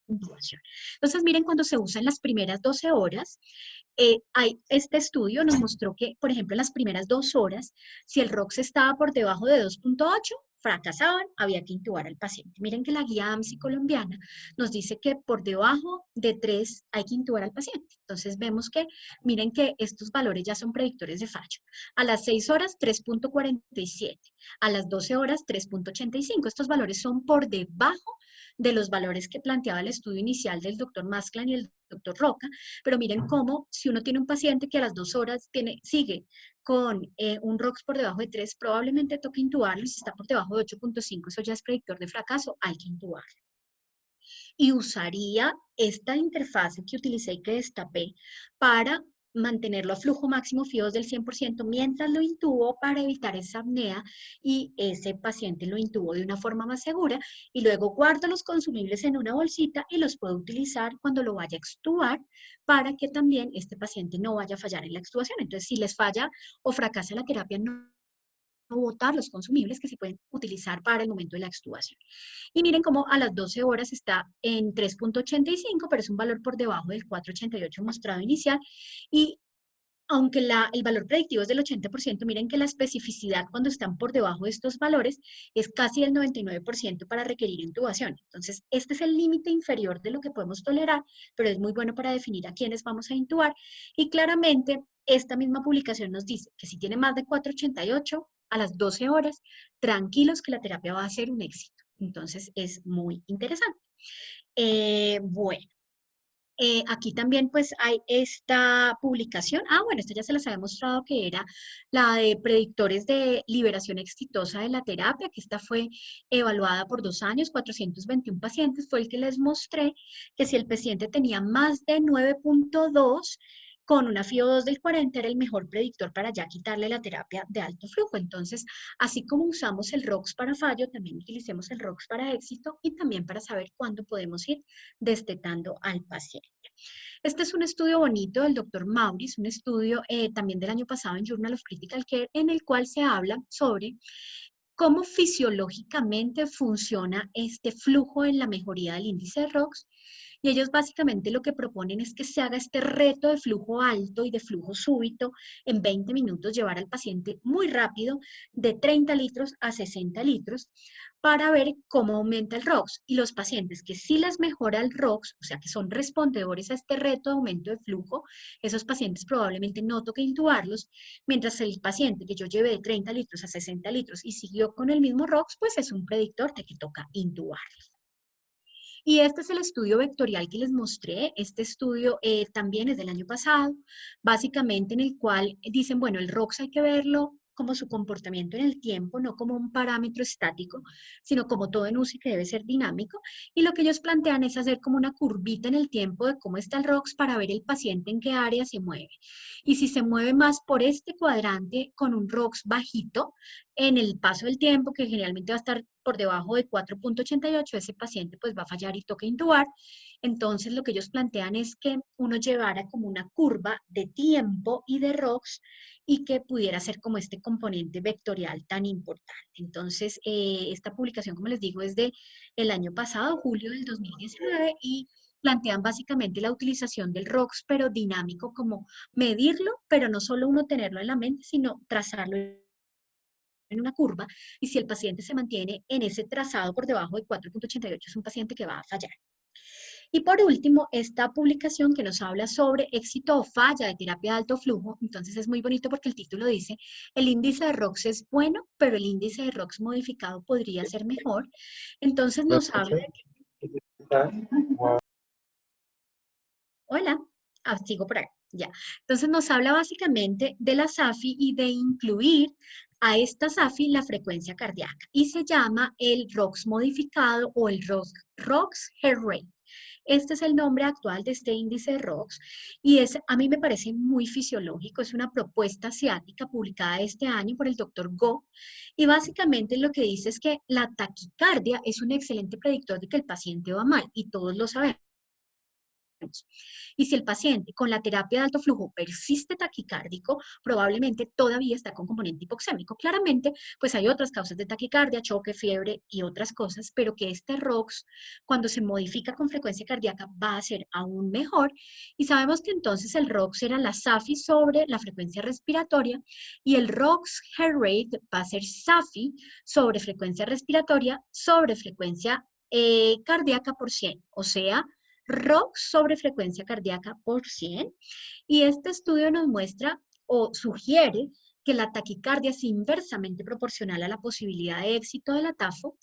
intubación. Entonces, miren, cuando se usa en las primeras 12 horas, este estudio nos mostró que, por ejemplo, en las primeras 2 horas, si el ROX estaba por debajo de 2.8, fracasaban, había que intubar al paciente. Miren que la guía AMSI colombiana nos dice que por debajo de 3 hay que intubar al paciente. Entonces vemos que, miren que estos valores ya son predictores de fallo. A las 6 horas, 3.47. A las 12 horas, 3.85. Estos valores son por debajo de los valores que planteaba el estudio inicial del doctor Masklan y el doctor Roca, pero miren cómo si uno tiene un paciente que a las 2 horas sigue con un ROX por debajo de 3, probablemente toque intubarlo, y si está por debajo de 8.5, eso ya es predictor de fracaso, hay que intubarlo. Y usaría esta interfase que utilicé y que destapé para mantenerlo a flujo máximo FIOS del 100% mientras lo intubo para evitar esa apnea y ese paciente lo intubo de una forma más segura y luego guardo los consumibles en una bolsita y los puedo utilizar cuando lo vaya a extubar para que también este paciente no vaya a fallar en la extubación. Entonces, si les falla o fracasa la terapia, no botar los consumibles que se pueden utilizar para el momento de la extubación. Y miren cómo a las 12 horas está en 3.85, pero es un valor por debajo del 4.88 mostrado inicial. Y aunque el valor predictivo es del 80%, miren que la especificidad cuando están por debajo de estos valores es casi del 99% para requerir intubación. Entonces, este es el límite inferior de lo que podemos tolerar, pero es muy bueno para definir a quiénes vamos a intubar. Y claramente, esta misma publicación nos dice que si tiene más de 4.88 a las 12 horas, tranquilos que la terapia va a ser un éxito. Entonces, es muy interesante. Bueno. Aquí también pues hay esta publicación. Bueno, esta ya se las había mostrado que era la de predictores de liberación exitosa de la terapia, que esta fue evaluada por 2 años, 421 pacientes. Fue el que les mostré que si el paciente tenía más de 9.2 con una FIO2 del 40 era el mejor predictor para ya quitarle la terapia de alto flujo. Entonces, así como usamos el ROX para fallo, también utilicemos el ROX para éxito y también para saber cuándo podemos ir destetando al paciente. Este es un estudio bonito del doctor Maurice, un estudio también del año pasado en Journal of Critical Care, en el cual se habla sobre cómo fisiológicamente funciona este flujo en la mejoría del índice de ROX. Y ellos básicamente lo que proponen es que se haga este reto de flujo alto y de flujo súbito en 20 minutos, llevar al paciente muy rápido de 30 litros a 60 litros para ver cómo aumenta el ROX. Y los pacientes que sí les mejora el ROX, o sea que son respondedores a este reto de aumento de flujo, esos pacientes probablemente no toque intubarlos, mientras el paciente que yo llevé de 30 litros a 60 litros y siguió con el mismo ROX, pues es un predictor de que toca intubarlos. Y este es el estudio vectorial que les mostré. Este estudio también es del año pasado, básicamente en el cual dicen, bueno, el ROX hay que verlo como su comportamiento en el tiempo, no como un parámetro estático, sino como todo en UCI que debe ser dinámico. Y lo que ellos plantean es hacer como una curvita en el tiempo de cómo está el ROX para ver el paciente en qué área se mueve. Y si se mueve más por este cuadrante con un ROX bajito, en el paso del tiempo, que generalmente va a estar por debajo de 4,88, ese paciente pues va a fallar y toca intubar. Entonces lo que ellos plantean es que uno llevara como una curva de tiempo y de ROX y que pudiera ser como este componente vectorial tan importante. Entonces, esta publicación, como les digo, es del año pasado, julio del 2019, y plantean básicamente la utilización del ROX, pero dinámico, como medirlo, pero no solo uno tenerlo en la mente, sino trazarlo en una curva, y si el paciente se mantiene en ese trazado por debajo de 4,88, es un paciente que va a fallar. Y por último, esta publicación que nos habla sobre éxito o falla de terapia de alto flujo, entonces es muy bonito porque el título dice, el índice de ROX es bueno, pero el índice de ROX modificado podría ser mejor. Entonces nos habla de que, hola, sigo por acá, ya. Entonces nos habla básicamente de la SAFI y de incluir a esta SAFI la frecuencia cardíaca y se llama el ROX modificado o el ROX Heart Rate. Este es el nombre actual de este índice de ROX y a mí me parece muy fisiológico. Es una propuesta asiática publicada este año por el doctor Go y básicamente lo que dice es que la taquicardia es un excelente predictor de que el paciente va mal y todos lo sabemos. Y si el paciente con la terapia de alto flujo persiste taquicárdico, probablemente todavía está con componente hipoxémico. Claramente, pues hay otras causas de taquicardia, choque, fiebre y otras cosas, pero que este ROX, cuando se modifica con frecuencia cardíaca, va a ser aún mejor. Y sabemos que entonces el ROX era la SAFI sobre la frecuencia respiratoria y el ROX Heart Rate va a ser SAFI sobre frecuencia respiratoria sobre frecuencia cardíaca por 100, o sea, ROX sobre frecuencia cardíaca por 100. Y este estudio nos muestra o sugiere que la taquicardia es inversamente proporcional a la posibilidad de éxito de la TAFO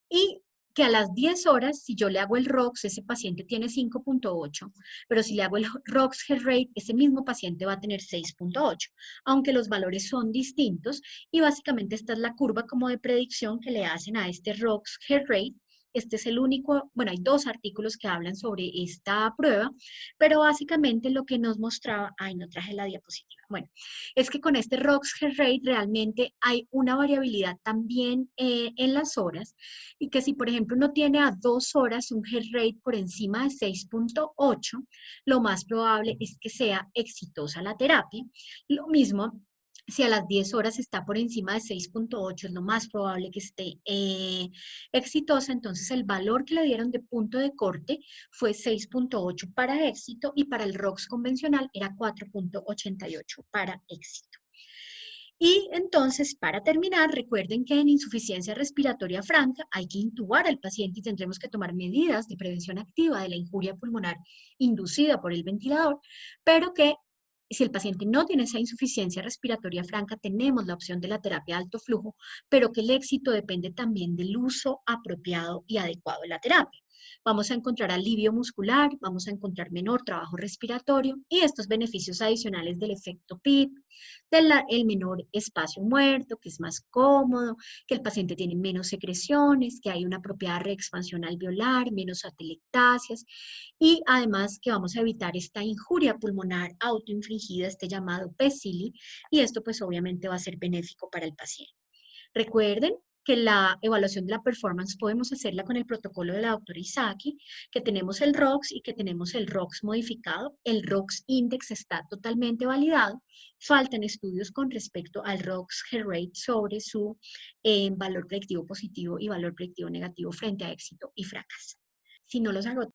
y que a las 10 horas, si yo le hago el ROX, ese paciente tiene 5,8, pero si le hago el ROX Heart Rate, ese mismo paciente va a tener 6,8, aunque los valores son distintos y básicamente esta es la curva como de predicción que le hacen a este ROX Heart Rate. Este es el único, bueno, hay dos artículos que hablan sobre esta prueba, pero básicamente lo que nos mostraba, ay, no traje la diapositiva, bueno, es que con este ROX Heart Rate realmente hay una variabilidad también en las horas y que si, por ejemplo, uno tiene a 2 horas un heart rate por encima de 6,8, lo más probable es que sea exitosa la terapia. Lo mismo, si a las 10 horas está por encima de 6,8, es lo más probable que esté exitosa. Entonces, el valor que le dieron de punto de corte fue 6,8 para éxito y para el ROX convencional era 4,88 para éxito. Y entonces, para terminar, recuerden que en insuficiencia respiratoria franca hay que intubar al paciente y tendremos que tomar medidas de prevención activa de la injuria pulmonar inducida por el ventilador, pero que si el paciente no tiene esa insuficiencia respiratoria franca, tenemos la opción de la terapia de alto flujo, pero que el éxito depende también del uso apropiado y adecuado de la terapia. Vamos a encontrar alivio muscular, vamos a encontrar menor trabajo respiratorio y estos beneficios adicionales del efecto PIP, el menor espacio muerto, que es más cómodo, que el paciente tiene menos secreciones, que hay una apropiada reexpansión alveolar, menos atelectasias y además que vamos a evitar esta injuria pulmonar autoinfligida, este llamado PECILI, y esto pues obviamente va a ser benéfico para el paciente. Recuerden que la evaluación de la performance podemos hacerla con el protocolo de la doctora Isaki, que tenemos el ROX y que tenemos el ROX modificado. El ROX Index está totalmente validado. Faltan estudios con respecto al ROX Heart Rate sobre su valor predictivo positivo y valor predictivo negativo frente a éxito y fracaso. Si no los agoté,